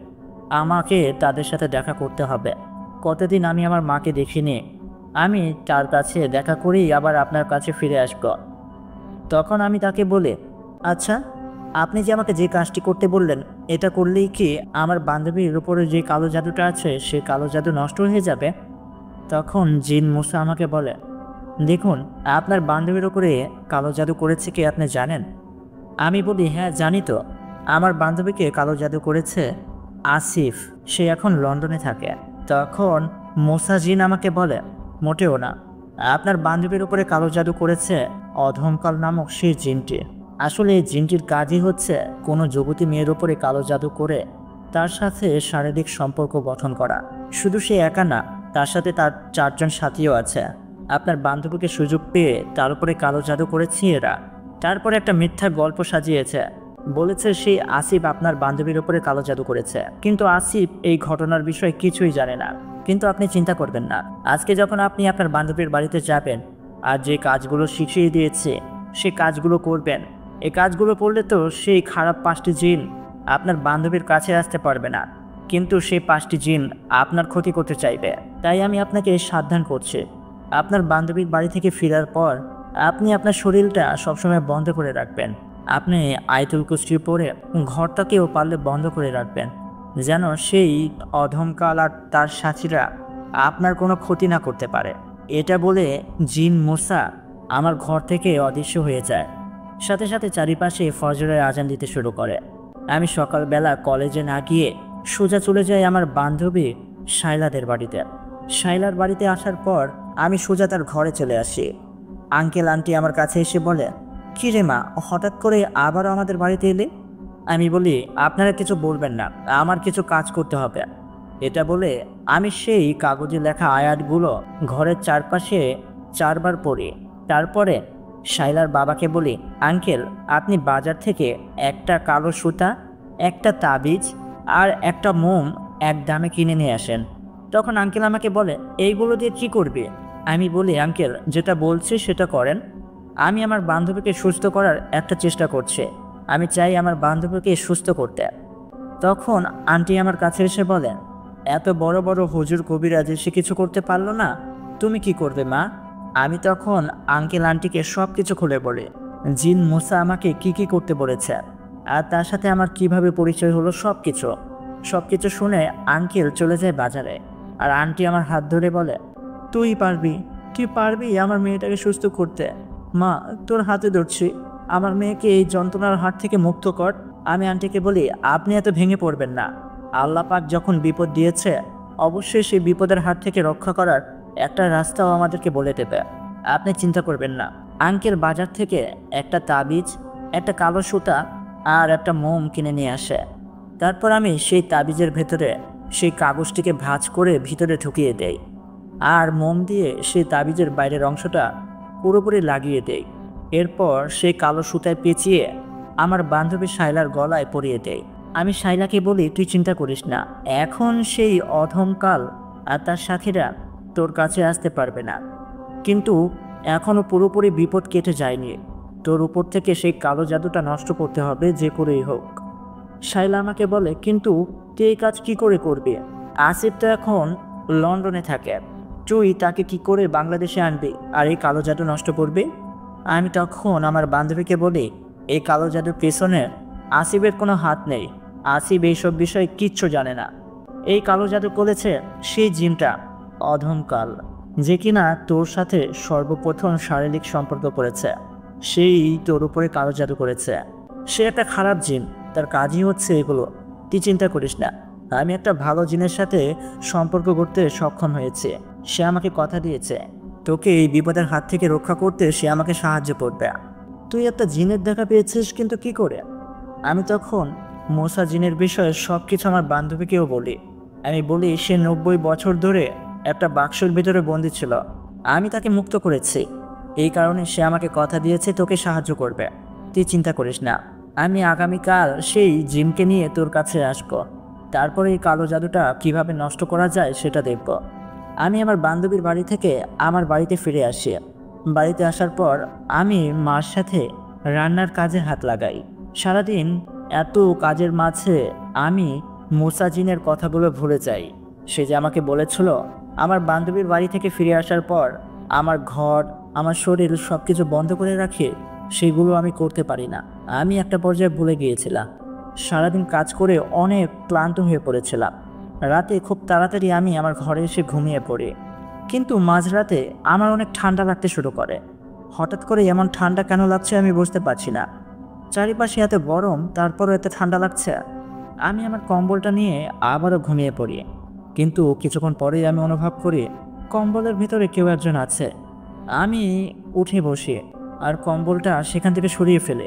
আমাকে তাদের সাথে দেখা করতে হবে। কতদিন আমি আমার মাকে দেখিনি, আমি তার কাছে দেখা করেই আবার আপনার কাছে ফিরে আসব। তখন আমি তাকে বলি, আচ্ছা, আপনি যে আমাকে যে কাজটি করতে বললেন, এটা করলেই কি আমার বান্ধবীর উপরে যে কালো জাদুটা আছে সে কালো জাদু নষ্ট হয়ে যাবে? তখন জিন মূসা আমাকে বলে, দেখুন, আপনার বান্ধবীর উপরে কালো জাদু করেছে কি আপনি জানেন? আমি বলি, হ্যাঁ জানি তো। আমার বান্ধবীকে কালো জাদু করেছে আসিফ, সে এখন লন্ডনে থাকে। তখন মূসা জিন আমাকে বলে, মোটেও না, আপনার বান্ধবীর উপরে কালো জাদু করেছে অধমকাল নামক সেই জিনটি। আসলে এই জিনটির কাজই হচ্ছে কোনো যুবতী মেয়ের উপরে কালো জাদু করে তার সাথে শারীরিক সম্পর্ক গঠন করা। শুধু সে একা না, তার সাথে তার 4 জন সাথীও আছে। আপনার বান্ধবীকে সুযোগ পেয়ে তার উপরে কালো জাদু করেছি এরা। তারপরে একটা মিথ্যা গল্প সাজিয়েছে, বলেছে সেই আসিফ আপনার বান্ধবীর উপরে কালো জাদু করেছে, কিন্তু আসিফ এই ঘটনার বিষয়ে কিছুই জানে না। কিন্তু আপনি চিন্তা করবেন না, আজকে যখন আপনি আপনার বান্ধবীর বাড়িতে যাবেন আর যে কাজগুলো শিখিয়ে দিয়েছে সে কাজগুলো করবেন, এই কাজগুলো করলে তো সেই খারাপ 5টি জিন আপনার বান্ধবীর কাছে আসতে পারবে না, কিন্তু সেই 5টি জিন আপনার ক্ষতি করতে চাইবে। তাই আমি আপনাকে সাবধান করছি, আপনার বান্ধবীর বাড়ি থেকে ফেরার পর আপনি আপনার শরীরটা সবসময় বন্ধ করে রাখবেন। আপনি আয়াতুল কুরসি পড়ে ঘরটাকেও পারলে বন্ধ করে রাখবেন, যেন সেই অধমকাল আর তার সাথীরা আপনার কোনো ক্ষতি না করতে পারে। এটা বলে জিন মূসা আমার ঘর থেকে অদৃশ্য হয়ে যায়। সাথে সাথে চারিপাশে ফজরের আজান দিতে শুরু করে। আমি সকালবেলা কলেজে না গিয়ে সোজা চলে যাই আমার বান্ধবী শাইলাদের বাড়িতে। শাইলার বাড়িতে আসার পর আমি সোজা তার ঘরে চলে আসি। আঙ্কেল আন্টি আমার কাছে এসে বলে, কী রে মা, হঠাৎ করে আবারও আমাদের বাড়িতে এলে? আমি বলি, আপনারা কিছু বলবেন না, আমার কিছু কাজ করতে হবে। এটা বলে আমি সেই কাগজে লেখা আয়াতগুলো ঘরের চারপাশে 4 বার পড়ি। তারপরে শাইলার বাবাকে বলি, আঙ্কেল, আপনি বাজার থেকে একটা কালো সুতা, একটা তাবিজ আর একটা মোম এক দামে কিনে নিয়ে আসেন। তখন আঙ্কেল আমাকে বলে, এইগুলো দিয়ে কী করবে? আমি বলি, আঙ্কেল, যেটা বলছি সেটা করেন। আমি আমার বান্ধবীকে সুস্থ করার একটা চেষ্টা করছি, আমি চাই আমার বান্ধবীকে সুস্থ করতে। তখন আন্টি আমার কাছে এসে বলেন, এত বড় বড় হুজুর কবিরাজ এসে কিছু করতে পারলো না, তুমি কি করবে মা? আমি তখন আঙ্কেল আন্টিকে সব কিছু খুলে বলি, জিন মূসা আমাকে কি কি করতে বলেছে আর তার সাথে আমার কিভাবে পরিচয় হলো, সব কিছু শুনে আঙ্কেল চলে যায় বাজারে। আর আন্টি আমার হাত ধরে বলে, তুই পারবি আমার মেয়েটাকে সুস্থ করতে। মা, তোর হাতে ধরছি, আমার মেয়েকে এই যন্ত্রণার হাত থেকে মুক্ত কর। আমি আন্টিকে বলি, আপনি এত ভেঙে পড়বেন না, আল্লাহ পাক যখন বিপদ দিয়েছে অবশ্যই সেই বিপদের হাত থেকে রক্ষা করার একটা রাস্তাও আমাদেরকে বলে দেবে, আপনি চিন্তা করবেন না। আঙ্কেল বাজার থেকে একটা তাবিজ, একটা কালো সুতা আর একটা মোম কিনে নিয়ে আসে। তারপর আমি সেই তাবিজের ভেতরে সেই কাগজটিকে ভাঁজ করে ভিতরে ঢুকিয়ে দেই আর মোম দিয়ে সেই তাবিজের বাইরের অংশটা পুরোপুরি লাগিয়ে দেই। এরপর সেই কালো সুতায় পেঁচিয়ে আমার বান্ধবী শাইলার গলায় পরিয়ে দেই। আমি শাইলাকে বলি, তুই চিন্তা করিস না, এখন সেই অধমকাল আর তার সাথীরা তোর কাছে আসতে পারবে না, কিন্তু এখনও পুরোপুরি বিপদ কেটে যায়নি, তোর উপর থেকে সেই কালো জাদুটা নষ্ট করতে হবে যে করেই হোক। শাইলা আমাকে বলে, কিন্তু তুই এই কাজ কী করে করবি? আসিফ তো এখন লন্ডনে থাকে, তুই তাকে কি করে বাংলাদেশে আনবি আর এই কালো জাদু নষ্ট করবি? আমি তখন আমার বান্ধবীকে বলি, এই কালো জাদুর পেছনে আসিফের কোনো হাত নেই। আসিফ এইসব বিষয়ে কিচ্ছু জানে না। এই কালো জাদু করেছে সেই জিনটা, অধমকাল, যে কিনা তোর সাথে সর্বপ্রথম শারীরিক সম্পর্ক করেছে। সেই তোর উপরে কালো জাদু করেছে। সে একটা খারাপ জিন, তার কাজই হচ্ছে এগুলো। তুই চিন্তা করিস না, আমি একটা ভালো জিনের সাথে সম্পর্ক করতে সক্ষম হয়েছে। সে আমাকে কথা দিয়েছে তোকে এই বিপদের হাত থেকে রক্ষা করতে সে আমাকে সাহায্য করবে। তুই একটা জিনের দেখা পেয়েছিস, কিন্তু কি করে? আমি তখন মোসা জিনের বিষয়ে সব কিছু আমার বান্ধবীকেও বলি। আমি বলি সে 90 বছর ধরে একটা বাক্সের ভিতরে বন্দি ছিল। আমি তাকে মুক্ত করেছি। এই কারণে সে আমাকে কথা দিয়েছে তোকে সাহায্য করবে। তুই চিন্তা করিস না, আমি আগামীকাল সেই জিনকে নিয়ে তোর কাছে আসবো। তারপরে এই কালো জাদুটা কিভাবে নষ্ট করা যায় সেটা দেখব। আমি আমার বান্ধবীর বাড়ি থেকে আমার বাড়িতে ফিরে আসি। বাড়িতে আসার পর আমি মার সাথে রান্নার কাজে হাত লাগাই। সারাদিন এত কাজের মাঝে আমি মুসা জিনের কথাগুলো ভুলে যাই। সে যে আমাকে বলেছিল আমার বান্ধবীর বাড়ি থেকে ফিরে আসার পর আমার ঘর, আমার শরীর সব কিছু বন্ধ করে রাখে, সেগুলো আমি করতে পারি না। আমি একটা পর্যায়ে ভুলে গিয়েছিলাম। সারাদিন কাজ করে অনেক ক্লান্ত হয়ে পড়েছিলাম। রাতে খুব তাড়াতাড়ি আমি আমার ঘরে এসে ঘুমিয়ে পড়ি। কিন্তু মাঝরাতে আমার অনেক ঠান্ডা লাগতে শুরু করে। হঠাৎ করে এমন ঠান্ডা কেন লাগছে আমি বুঝতে পারছি না। চারিপাশে এত গরম, তারপরও এত ঠান্ডা লাগছে। আমি আমার কম্বলটা নিয়ে আবারও ঘুমিয়ে পড়ি। কিন্তু কিছুক্ষণ পরেই আমি অনুভব করি কম্বলের ভিতরে কেউ একজন আছে। আমি উঠে বসি আর কম্বলটা সেখান থেকে সরিয়ে ফেলে।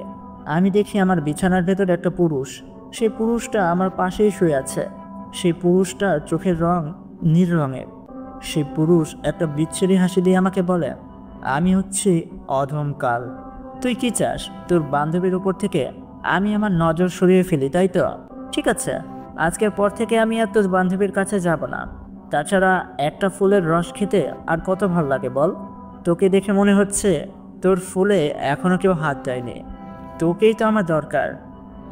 আমি দেখি আমার বিছানার ভেতরে একটা পুরুষ। সেই পুরুষটা আমার পাশেই শুয়ে আছে। সেই পুরুষটার চোখের রং নীল রঙের। সেই পুরুষ একটা বিচ্ছিরি হাসি দিয়ে আমাকে বলে, আমি হচ্ছি অধমকাল। তুই কি চাস তোর বান্ধবীর উপর থেকে আমি আমার নজর সরিয়ে ফেলি, তাই তো? ঠিক আছে, আজকের পর থেকে আমি আর তোর বান্ধবীর কাছে যাব না। তাছাড়া একটা ফুলের রস খেতে আর কত ভালো লাগে বল? তোকে দেখে মনে হচ্ছে তোর ফুলে এখনো কেউ হাত দেয়নি। তোকেই তো আমার দরকার।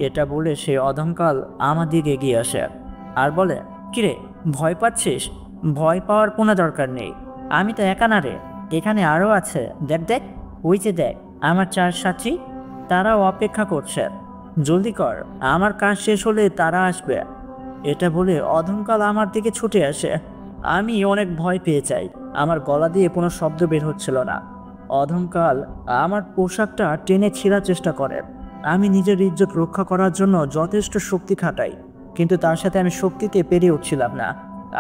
এটা বলে সে অধমকাল আমার দিকে এগিয়ে আসে আর বলে, কিরে, ভয় পাচ্ছিস? ভয় পাওয়ার কোনো দরকার নেই। আমি তো একা না রে, এখানে আরও আছে। দেখ দেখ, ওই যে দেখ আমার 4 সাথী, তারাও অপেক্ষা করছে। জলদি কর, আমার কাজ শেষ হলে তারা আসবে। এটা বলে অধমকাল আমার দিকে ছুটে আসে। আমি অনেক ভয় পেয়ে যাই। আমার গলা দিয়ে কোনো শব্দ বের হচ্ছিল না। অধমকাল আমার পোশাকটা টেনে ছিঁড়ার চেষ্টা করে। আমি নিজের ইজ্জত রক্ষা করার জন্য যথেষ্ট শক্তি খাটাই, কিন্তু তার সাথে আমি শক্তিতে পেরিয়ে উঠছিলাম না।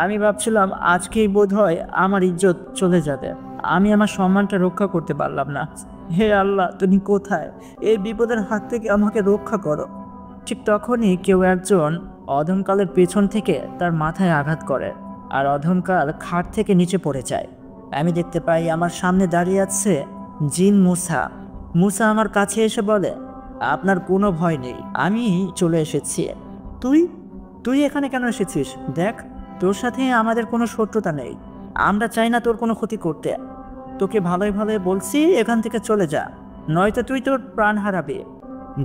আমি ভাবছিলাম আজকেই বোধহয় আমার ইজ্জত চলে যাবে। আমি আমার সম্মানটা রক্ষা করতে পারলাম না। হে আল্লাহ, তুমি কোথায়? এই বিপদের হাত থেকে আমাকে রক্ষা করো। ঠিক তখনই কেউ একজন অধমকালের পেছন থেকে তার মাথায় আঘাত করে আর অধমকাল খাট থেকে নিচে পড়ে যায়। আমি দেখতে পাই আমার সামনে দাঁড়িয়ে আছে জিন মুসা। মুসা আমার কাছে এসে বলে, আপনার কোনো ভয় নেই, আমি চলে এসেছি। তুই তুই এখানে কেন এসেছিস? দেখ, তোর সাথে আমাদের কোনো শত্রুতা নেই। আমরা চাই না তোর কোনো ক্ষতি করতে। তোকে ভালোই ভালোই বলছি এখান থেকে চলে যা, নয়তো তুই তোর প্রাণ হারাবি।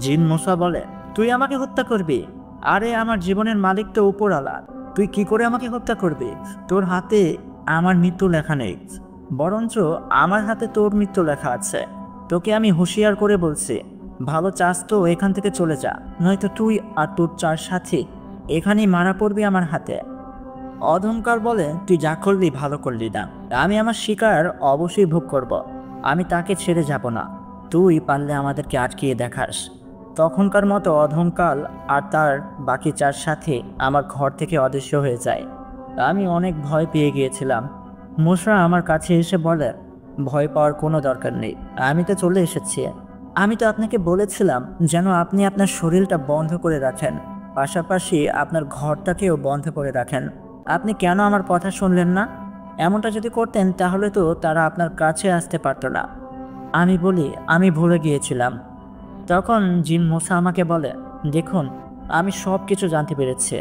জিন মুসা বলে, তুই আমাকে হত্যা করবি? আরে আমার জীবনের মালিক তো উপরওয়ালা, তুই কি করে আমাকে হত্যা করবি? তোর হাতে আমার মৃত্যু লেখা নেই, বরঞ্চ আমার হাতে তোর মৃত্যু লেখা আছে। তোকে আমি হুঁশিয়ার করে বলছি, ভালো চাস তো এখান থেকে চলে যা, নয়তো তুই আর তোর 4 সাথী এখানেই মারা পড়বি আমার হাতে। অধমকাল বলে, তুই যা করলি ভালো করলি না। আমি আমার শিকার অবশ্যই ভোগ করব। আমি তাকে ছেড়ে যাব না। তুই পারলে আমাদেরকে আটকিয়ে দেখাস। তখনকার মতো অধমকাল আর তার বাকি 4 সাথী আমার ঘর থেকে অদৃশ্য হয়ে যায়। আমি অনেক ভয় পেয়ে গিয়েছিলাম। মুসা আমার কাছে এসে বলে, ভয় পাওয়ার কোনো দরকার নেই, আমি তো চলে এসেছি। আমি তো আপনাকে বলেছিলাম যেন আপনি আপনার শরীরটা বন্ধ করে রাখেন, পাশাপাশি আপনার ঘরটাকেও বন্ধ করে রাখেন। আপনি কেন আমার কথা শুনলেন না? এমনটা যদি করতেন তাহলে তো তারা আপনার কাছে আসতে পারতো না। আমি বলি, আমি ভুলে গিয়েছিলাম। তখন জিন মুসা আমাকে বলে, দেখুন, আমি সব কিছু জানতে পেরেছি।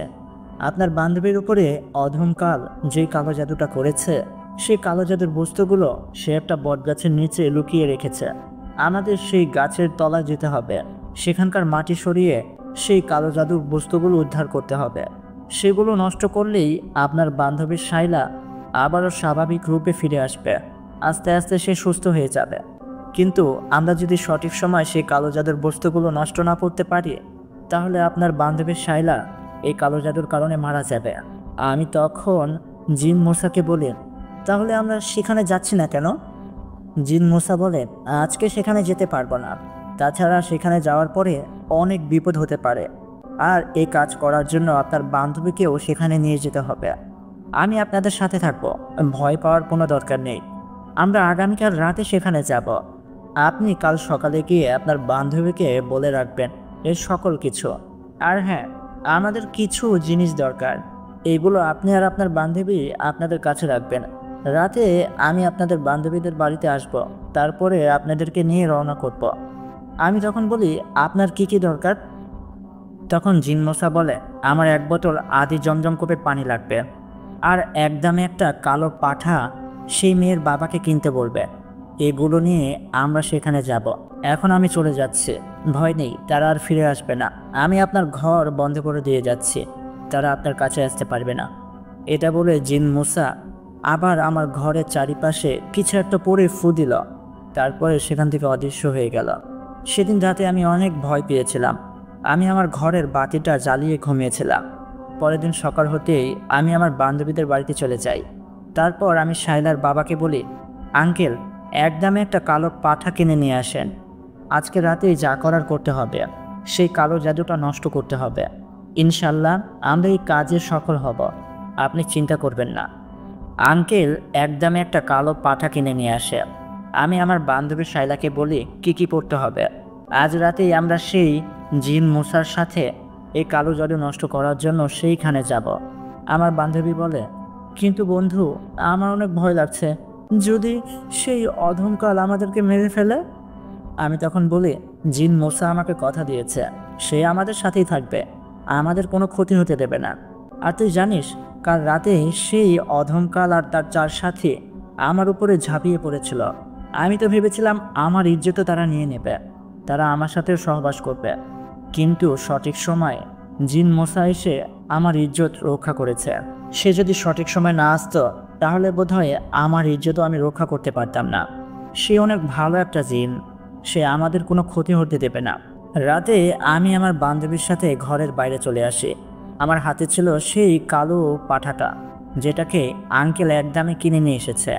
আপনার বান্ধবীর উপরে অধমকাল যে কালো জাদুটা করেছে, সেই কালো জাদুর বস্তুগুলো সে একটা বটগাছের নিচে লুকিয়ে রেখেছে। আমাদের সেই গাছের তলায় যেতে হবে, সেখানকার মাটি সরিয়ে সেই কালো জাদুর বস্তুগুলো উদ্ধার করতে হবে। সেগুলো নষ্ট করলেই আপনার বান্ধবীর শাইলা আবারও স্বাভাবিক রূপে ফিরে আসবে। আস্তে আস্তে সে সুস্থ হয়ে যাবে। কিন্তু আমরা যদি সঠিক সময় সেই কালো জাদুর বস্তুগুলো নষ্ট না করতে পারি, তাহলে আপনার বান্ধবী শাইলা এই কালো জাদুর কারণে মারা যাবে। আমি তখন জিন মূসাকে বলি, তাহলে আমরা সেখানে যাচ্ছি না কেন? জিন মূসা বলে, আজকে সেখানে যেতে পারবো না। তাছাড়া সেখানে যাওয়ার পরে অনেক বিপদ হতে পারে। আর এই কাজ করার জন্য আপনার বান্ধবীকেও সেখানে নিয়ে যেতে হবে। আমি আপনাদের সাথে থাকবো, ভয় পাওয়ার কোনো দরকার নেই। আমরা আগামীকাল রাতে সেখানে যাব। আপনি কাল সকালে গিয়ে আপনার বান্ধবীকে বলে রাখবেন এর সকল কিছু। আর হ্যাঁ, আমাদের কিছু জিনিস দরকার, এইগুলো আপনি আর আপনার বান্ধবী আপনাদের কাছে রাখবেন। রাতে আমি আপনাদের বান্ধবীদের বাড়িতে আসব, তারপরে আপনাদেরকে নিয়ে রওনা করব। আমি তখন বলি, আপনার কি কি দরকার? তখন জিন মশা বলে, আমার 1 বোতল আদি জমজম কোপের পানি লাগবে, আর একদমে একটা কালো পাঠা সেই মেয়ের বাবাকে কিনতে বলবে। এগুলো নিয়ে আমরা সেখানে যাব। এখন আমি চলে যাচ্ছি, ভয় নেই, তারা আর ফিরে আসবে না। আমি আপনার ঘর বন্ধ করে দিয়ে যাচ্ছি, তারা আপনার কাছে আসতে পারবে না। এটা বলে জিন মূসা আবার আমার ঘরের চারিপাশে কিছু একটা পরে ফু দিল, তারপরে সেখান থেকে অদৃশ্য হয়ে গেল। সেদিন রাতে আমি অনেক ভয় পেয়েছিলাম। আমি আমার ঘরের বাতিটা জ্বালিয়ে ঘুমিয়েছিলাম। পরের দিন সকাল হতেই আমি আমার বান্ধবীদের বাড়িতে চলে যাই। তারপর আমি শাইলার বাবাকে বলি, আঙ্কেল, একদমে একটা কালো পাঠা কিনে নিয়ে আসেন। আজকে রাতেই যা করার করতে হবে, সেই কালো জাদুটা নষ্ট করতে হবে। ইনশাল্লাহ আমরা এই কাজে সফল হব, আপনি চিন্তা করবেন না। আঙ্কেল একদমে একটা কালো পাঠা কিনে নিয়ে আসে। আমি আমার বান্ধবী শাইলাকে বলি কি কি করতে হবে। আজ রাতেই আমরা সেই জিন মূসার সাথে এই কালো জাদু নষ্ট করার জন্য সেইখানে যাব। আমার বান্ধবী বলে, কিন্তু বন্ধু, আমার অনেক ভয় লাগছে, যদি সেই অধমকাল আমাদেরকে মেরে ফেলে। আমি তখন বলি, জিন মূসা আমাকে কথা দিয়েছে, সে আমাদের সাথেই থাকবে, আমাদের কোনো ক্ষতি হতে দেবে না। আর তুই জানিস, কাল রাতে সেই অধমকাল আর তার 4 সাথী আমার উপরে ঝাঁপিয়ে পড়েছিল। আমি তো ভেবেছিলাম আমার ইজ্জতও তারা নিয়ে নেবে, তারা আমার সাথে সহবাস করবে। কিন্তু সঠিক সময় জিন মূসা এসে আমার ইজ্জত রক্ষা করেছে। সে যদি সঠিক সময় না আসতো, তাহলে বোধহয় আমার ইজ্জতও আমি রক্ষা করতে পারতাম না। সে অনেক ভালো একটা জিন, সে আমাদের কোনো ক্ষতি হতে দেবে না। রাতে আমি আমার বান্ধবীর সাথে ঘরের বাইরে চলে আসি। আমার হাতে ছিল সেই কালো পাঠাটা, যেটাকে আঙ্কেল একদমে কিনে নিয়ে এসেছে।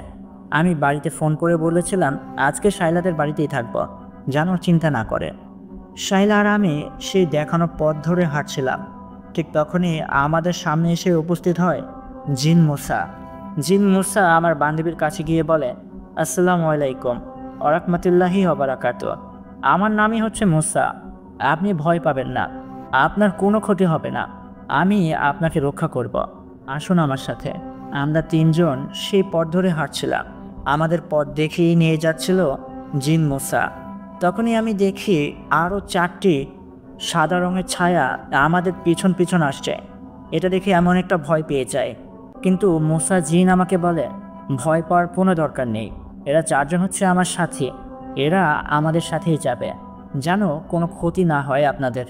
আমি বাড়িতে ফোন করে বলেছিলাম আজকে শাইলাদের বাড়িতেই থাকবো, যেন চিন্তা না করে। শাইলা আর আমি সেই দেখানো পথ ধরে হাঁটছিলাম। ঠিক তখনই আমাদের সামনে এসে উপস্থিত হয় জিন মূসা। জিন মূসা আমার বান্ধবীর কাছে গিয়ে বলে, আসসালামু আলাইকুম ওয়া রাহমাতুল্লাহি ওয়া বারাকাতুহু। আমার নামই হচ্ছে মূসা, আপনি ভয় পাবেন না, আপনার কোনো ক্ষতি হবে না, আমি আপনাকে রক্ষা করব। আসুন আমার সাথে। আমরা 3 জন সেই পথ ধরে হাঁটছিলাম। আমাদের পথ দেখিয়ে নিয়ে যাচ্ছিল জিন মূসা। তখনই আমি দেখি আরও 4টি সাদা রঙের ছায়া আমাদের পিছন পিছন আসছে। এটা দেখে এমন একটা ভয় পেয়ে যায়। কিন্তু মূসা জিন আমাকে বলে, ভয় পাওয়ার কোনো দরকার নেই, এরা 4 জন হচ্ছে আমার সাথী, এরা আমাদের সাথেই যাবে, যেন কোনো ক্ষতি না হয় আপনাদের।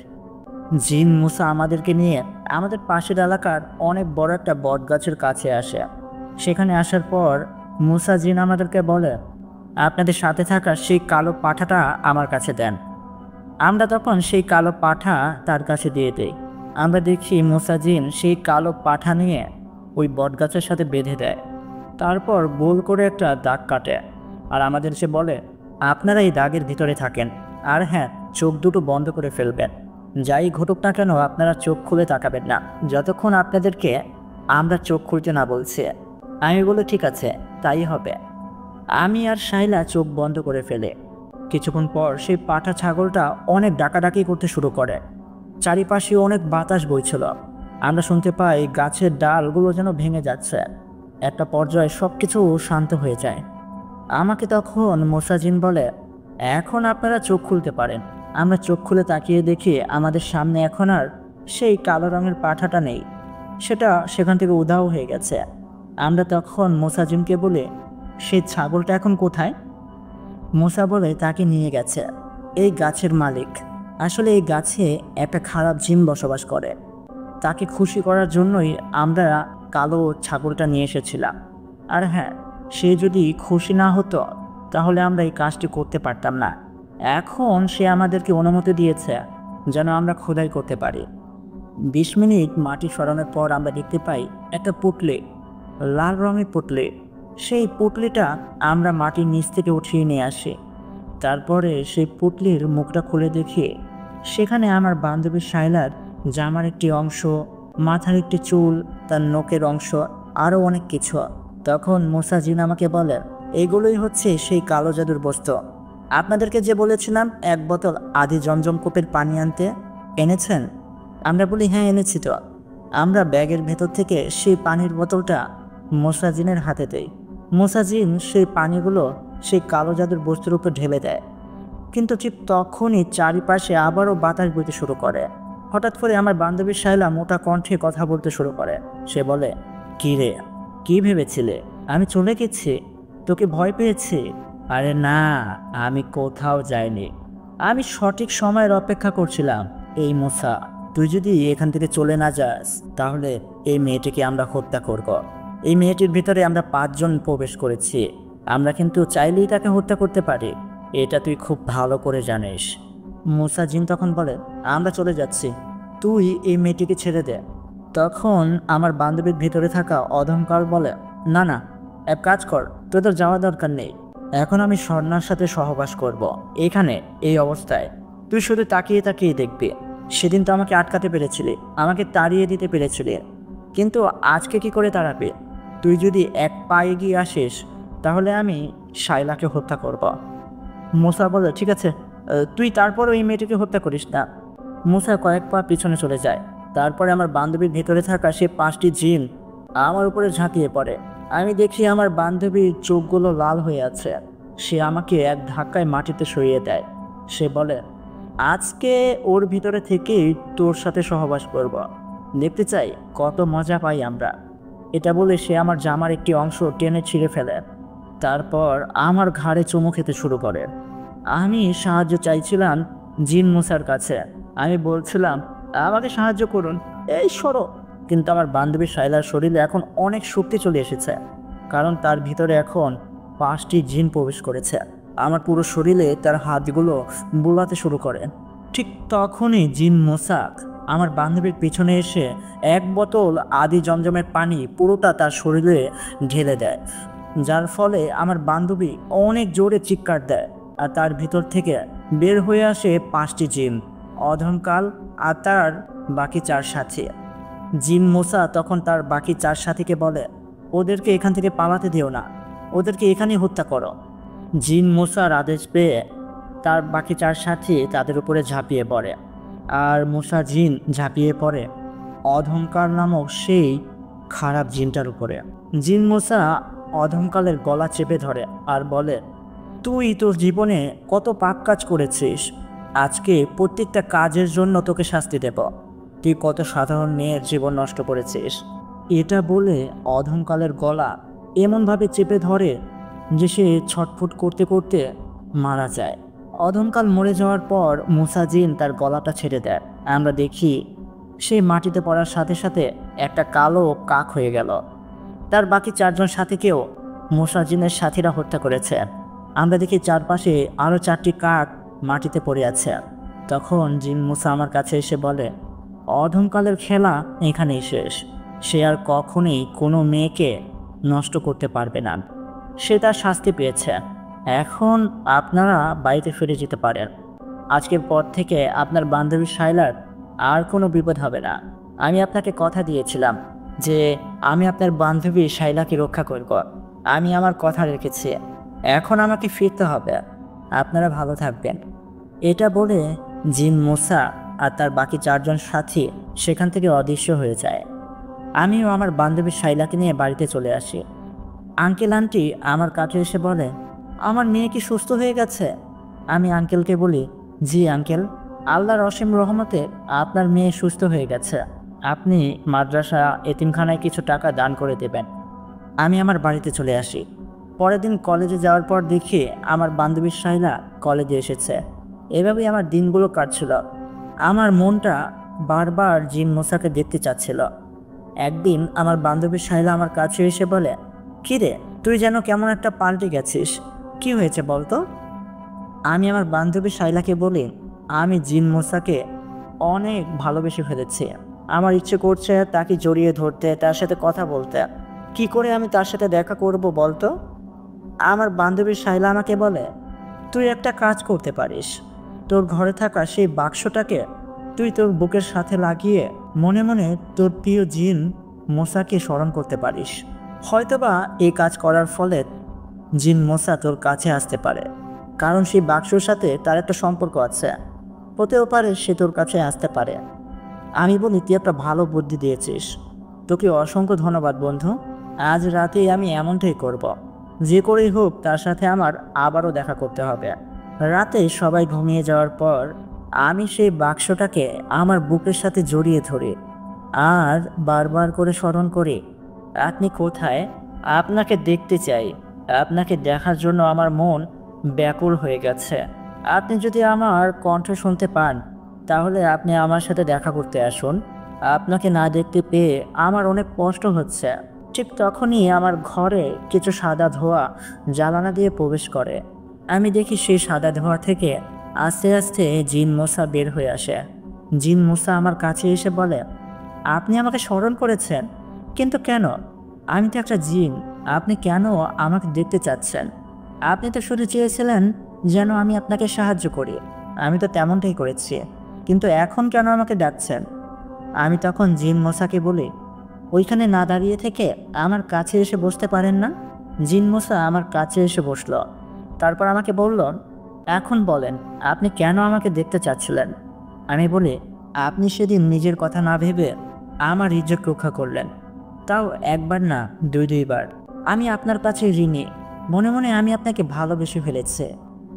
জিন মূসা আমাদেরকে নিয়ে আমাদের পাশের এলাকার অনেক বড় একটা বট গাছের কাছে আসে। সেখানে আসার পর মূসা জিন আমাদেরকে বলে, আপনাদের সাথে থাকা সেই কালো পাঠাটা আমার কাছে দেন। আমরা তখন সেই কালো পাঠা তার কাছে দিয়ে দেই। আমরা দেখি মূসা জিন সেই কালো পাঠা নিয়ে ওই বটগাছের সাথে বেঁধে দেয়, তারপর গোল করে একটা দাগ কাটে, আর আমাদের সে বলে, আপনারা এই দাগের ভিতরে থাকেন, আর হ্যাঁ, চোখ দুটো বন্ধ করে ফেলবেন। যাই ঘটুক না কেন আপনারা চোখ খুলে তাকাবেন না, যতক্ষণ আপনাদেরকে আমরা চোখ খুলতে না বলছি। আমি বলি, ঠিক আছে, তাই হবে। আমি আর শাইলা চোখ বন্ধ করে ফেলে। কিছুক্ষণ পর সেই পাঠা ছাগলটা অনেক ডাকাডাকি করতে শুরু করে। চারিপাশে অনেক বাতাস বইছিল। আমরা শুনতে পাই গাছের ডালগুলো যেন ভেঙে যাচ্ছে। একটা পর্যায়ে সব কিছু শান্ত হয়ে যায়। আমাকে তখন মূসা জিন বলে, এখন আপনারা চোখ খুলতে পারেন। আমরা চোখ খুলে তাকিয়ে দেখি আমাদের সামনে এখন আর সেই কালো রঙের পাঠাটা নেই, সেটা সেখান থেকে উধাও হয়ে গেছে। আমরা তখন মূসা জিনকে বলে, সেই ছাগলটা এখন কোথায়? মূসা বলে, তাকে নিয়ে গেছে এই গাছের মালিক। আসলে এই গাছে একটা খারাপ জিন বসবাস করে, তাকে খুশি করার জন্যই আমরা কালো ছাগলটা নিয়ে এসেছিলাম। আর হ্যাঁ, সে যদি খুশি না হতো তাহলে আমরা এই কাজটি করতে পারতাম না। এখন সে আমাদেরকে অনুমতি দিয়েছে যেন আমরা খোদাই করতে পারি। 20 মিনিট মাটি সরানোর পর আমরা দেখতে পাই একটা পুঁটলি, লাল রঙের পুঁটলি। সেই পুঁটলিটা আমরা মাটির নিচ থেকে উঠিয়ে নিয়ে আসি। তারপরে সেই পুঁটলির মুখটা খুলে দেখি সেখানে আমার বান্ধবী শায়লার জামার একটি অংশ, মাথার একটি চুল, তার নখের অংশ, আরও অনেক কিছু। তখন মুসা জিন আমাকে বলে, এগুলোই হচ্ছে সেই কালো জাদুর বস্তু। আপনাদেরকে যে বলেছিলাম 1 বোতল আদি জমজম কূপের পানি আনতে, এনেছেন? আমরা বলি, হ্যাঁ এনেছি তো। আমরা ব্যাগের ভেতর থেকে সেই পানির বোতলটা মুসা জিনের হাতে দেই। মুসা জিন সেই পানিগুলো সেই কালো জাদুর বস্তুর উপর ঢেলে দেয়। কিন্তু ঠিক তখনই চারিপাশে আবারও বাতাস বইতে শুরু করে। হঠাৎ করে আমার বান্ধবী শায়লা মোটা কণ্ঠে কথা বলতে শুরু করে। সে বলে, কী রে, কী ভেবেছিলে আমি চলে গেছি? তোকে ভয় পেয়েছি? আরে না, আমি কোথাও যাইনি। আমি সঠিক সময়ের অপেক্ষা করছিলাম। এই মুসা, তুই যদি এখান থেকে চলে না যাস তাহলে এই মেয়েটিকে আমরা হত্যা করব। এই মেয়েটির ভিতরে আমরা 5 জন প্রবেশ করেছি। আমরা কিন্তু চাইলেই তাকে হত্যা করতে পারি, এটা তুই খুব ভালো করে জানিস। মুসা জিন তখন বলে, আমরা চলে যাচ্ছি, তুই এই মেয়েটিকে ছেড়ে দে। তখন আমার বান্ধবীর ভিতরে থাকা অধমকাল বলে, না না, এক কাজ কর, তোদের যাওয়া দরকার নেই। এখন আমি স্বর্ণার সাথে সহবাস করব এখানে এই অবস্থায়। তুই শুধু তাকিয়ে তাকিয়ে দেখবি। সেদিন তো আমাকে আটকাতে পেরেছিলি, আমাকে তাড়িয়ে দিতে পেরেছিলি, কিন্তু আজকে কি করে তাড়াবে? তুই যদি এক পা এগিয়ে আসিস তাহলে আমি শায়লাকে হত্যা করব। মুসা বলে, ঠিক আছে, তুই তারপরও এই মেয়েটিকে হত্যা করিস না। মুসা কয়েক পা পিছনে চলে যায়। তারপরে আমার বান্ধবীর ভিতরে থাকা সে 5টি জিন আমার উপরে ঝাঁপিয়ে পড়ে। আমি দেখি আমার বান্ধবীর চোখগুলো লাল হয়ে আছে। সে আমাকে এক ধাক্কায় মাটিতে সরিয়ে দেয়। সে বলে, আজকে ওর ভিতরে থেকেই তোর সাথে সহবাস করব। দেখতে চাই কত মজা পাই আমরা। এটা বলে সে আমার জামার একটি অংশ টেনে ছিঁড়ে ফেলে। তারপর আমার ঘাড়ে চুমু খেতে শুরু করে। আমি সাহায্য চাইছিলাম জিন মুসার কাছে। আমি বলছিলাম, আমাকে সাহায্য করুন, এই সরো। কিন্তু আমার বান্ধবী শায়লার শরীরে এখন অনেক শক্তি চলে এসেছে, কারণ তার ভিতরে এখন 5টি জিন প্রবেশ করেছে। আমার পুরো শরীরে তার হাতগুলো বুলাতে শুরু করে। ঠিক তখনই জিন মুসাক আমার বান্ধবীর পিছনে এসে 1 বোতল আদি জমজমের পানি পুরোটা তার শরীরে ঢেলে দেয়, যার ফলে আমার বান্ধবী অনেক জোরে চিৎকার দেয়। আর তার ভিতর থেকে বের হয়ে আসে 5টি জিন, অধমকাল আর তার বাকি 4 সাথী। জিন মুসা তখন তার বাকি 4 সাথীকে বলে, ওদেরকে এখান থেকে পালাতে দিও না, ওদেরকে এখানেই হত্যা করো। জিন মুসার আদেশ পেয়ে তার বাকি 4 সাথী তাদের উপরে ঝাঁপিয়ে পড়ে। আর মুসা জিন ঝাঁপিয়ে পড়ে অধমকাল নামক সেই খারাপ জিনটার উপরে। জিন মুসা অধমকালের গলা চেপে ধরে আর বলে, তুই তোর জীবনে কত পাপ কাজ করেছিস, আজকে প্রত্যেকটা কাজের জন্য তোকে শাস্তি দেব। তুই কত সাধারণ মেয়ের জীবন নষ্ট করেছিস। এটা বলে অধমকালের গলা এমনভাবে চেপে ধরে যে সে ছটফট করতে করতে মারা যায়। অধমকাল মরে যাওয়ার পর মুসা জিন তার গলাটা ছেড়ে দেয়। আমরা দেখি সে মাটিতে পড়ার সাথে সাথে একটা কালো কাক হয়ে গেল। তার বাকি 4 জন সাথীকেও মুসা জিনের সাথীরা হত্যা করেছে। আমরা দেখি চারপাশে আরও 4টি কাক মাটিতে পড়ে আছে। তখন জিন মুসা আমার কাছে এসে বলে, অধমকালের খেলা এখানেই শেষ। সে আর কখনোই কোনো মেয়েকে নষ্ট করতে পারবে না। সে তার শাস্তি পেয়েছে। এখন আপনারা বাড়িতে ফিরে যেতে পারেন। আজকের পর থেকে আপনার বান্ধবী শায়লার আর কোনো বিপদ হবে না। আমি আপনাকে কথা দিয়েছিলাম যে আমি আপনার বান্ধবী শায়লাকে রক্ষা করব। আমি আমার কথা রেখেছি। এখন আমাকে ফিরতে হবে। আপনারা ভালো থাকবেন। এটা বলে জিন মুসা আর তার বাকি 4 জন সাথী সেখান থেকে অদৃশ্য হয়ে যায়। আমিও আমার বান্ধবী শায়লাকে নিয়ে বাড়িতে চলে আসি। আঙ্কেল আন্টি আমার কাছে এসে বলে, আমার মেয়ে কি সুস্থ হয়ে গেছে? আমি আঙ্কেলকে বলি, জি আঙ্কেল, আল্লাহর অসীম রহমতে আপনার মেয়ে সুস্থ হয়ে গেছে। আপনি মাদ্রাসা এতিমখানায় কিছু টাকা দান করে দেবেন। আমি আমার বাড়িতে চলে আসি। পরের দিন কলেজে যাওয়ার পর দেখি আমার বান্ধবী শায়লা কলেজে এসেছে। এভাবেই আমার দিনগুলো কাটছিল। আমার মনটা বারবার জিন মুসাকে দেখতে চাচ্ছিল। একদিন আমার বান্ধবী শায়লা আমার কাছে এসে বলে, কিরে, তুই যেন কেমন একটা পাল্টে গেছিস, কি হয়েছে বলতো? আমি আমার বান্ধবী শাইলাকে বলি আমি জিন মুসাকে অনেক ভালোবেসে ফেলেছি। আমার ইচ্ছে করছে তাকে জড়িয়ে ধরতে, তার সাথে কথা বলতে। কি করে আমি তার সাথে দেখা করব বলতো? আমার বান্ধবী শাইলা আমাকে বলে, তুই একটা কাজ করতে পারিস। তোর ঘরে থাকা সেই বাক্সটাকে তুই তোর বুকের সাথে লাগিয়ে মনে মনে তোর প্রিয় জিন মোসাকে স্মরণ করতে পারিস। হয়তোবা এই কাজ করার ফলে জিন মোসা তোর কাছে আসতে পারে, কারণ সেই বাক্সর সাথে তার একটা সম্পর্ক আছে। হতেও পারে সে তোর কাছে আসতে পারে। আমি বলি, তুই একটা ভালো বুদ্ধি দিয়েছিস, তোকে অসংখ্য ধন্যবাদ বন্ধু। আজ রাতেই আমি এমনটাই করব। যে করেই হোক তার সাথে আমার আবারও দেখা করতে হবে। রাতে সবাই ঘুমিয়ে যাওয়ার পর আমি সেই বাক্সটাকে আমার বুকের সাথে জড়িয়ে ধরি আর বারবার করে স্মরণ করি, আপনি কোথায়? আপনাকে দেখতে চাই। আপনাকে দেখার জন্য আমার মন ব্যাকুল হয়ে গেছে। আপনি যদি আমার কণ্ঠ শুনতে পান তাহলে আপনি আমার সাথে দেখা করতে আসুন। আপনাকে না দেখতে পেয়ে আমার অনেক কষ্ট হচ্ছে। ঠিক তখনই আমার ঘরে কিছু সাদা ধোঁয়া জ্বালানা দিয়ে প্রবেশ করে। আমি দেখি সেই সাদা ধোঁয়া থেকে আস্তে আস্তে জিন মূসা বের হয়ে আসে। জিন মূসা আমার কাছে এসে বলে, আপনি আমাকে স্মরণ করেছেন, কিন্তু কেন? আমি তো একটা জিন, আপনি কেন আমাকে দেখতে চাচ্ছেন? আপনি তো শুধু চেয়েছিলেন যেন আমি আপনাকে সাহায্য করি। আমি তো তেমনটাই করেছি, কিন্তু এখন কেন আমাকে ডাকছেন? আমি তখন জিন মূসাকে বলি, ওইখানে না দাঁড়িয়ে থেকে আমার কাছে এসে বসতে পারেন না? জিন মূসা আমার কাছে এসে বসল। তারপর আমাকে বলল, এখন বলেন আপনি কেন আমাকে দেখতে চাচ্ছিলেন? আমি বলি, আপনি সেদিন নিজের কথা না ভেবে আমার ইজ্জত রক্ষা করলেন, তাও একবার না দুইবার। আমি আপনার কাছে ঋণী। মনে মনে আমি আপনাকে ভালোবেসে ফেলেছি।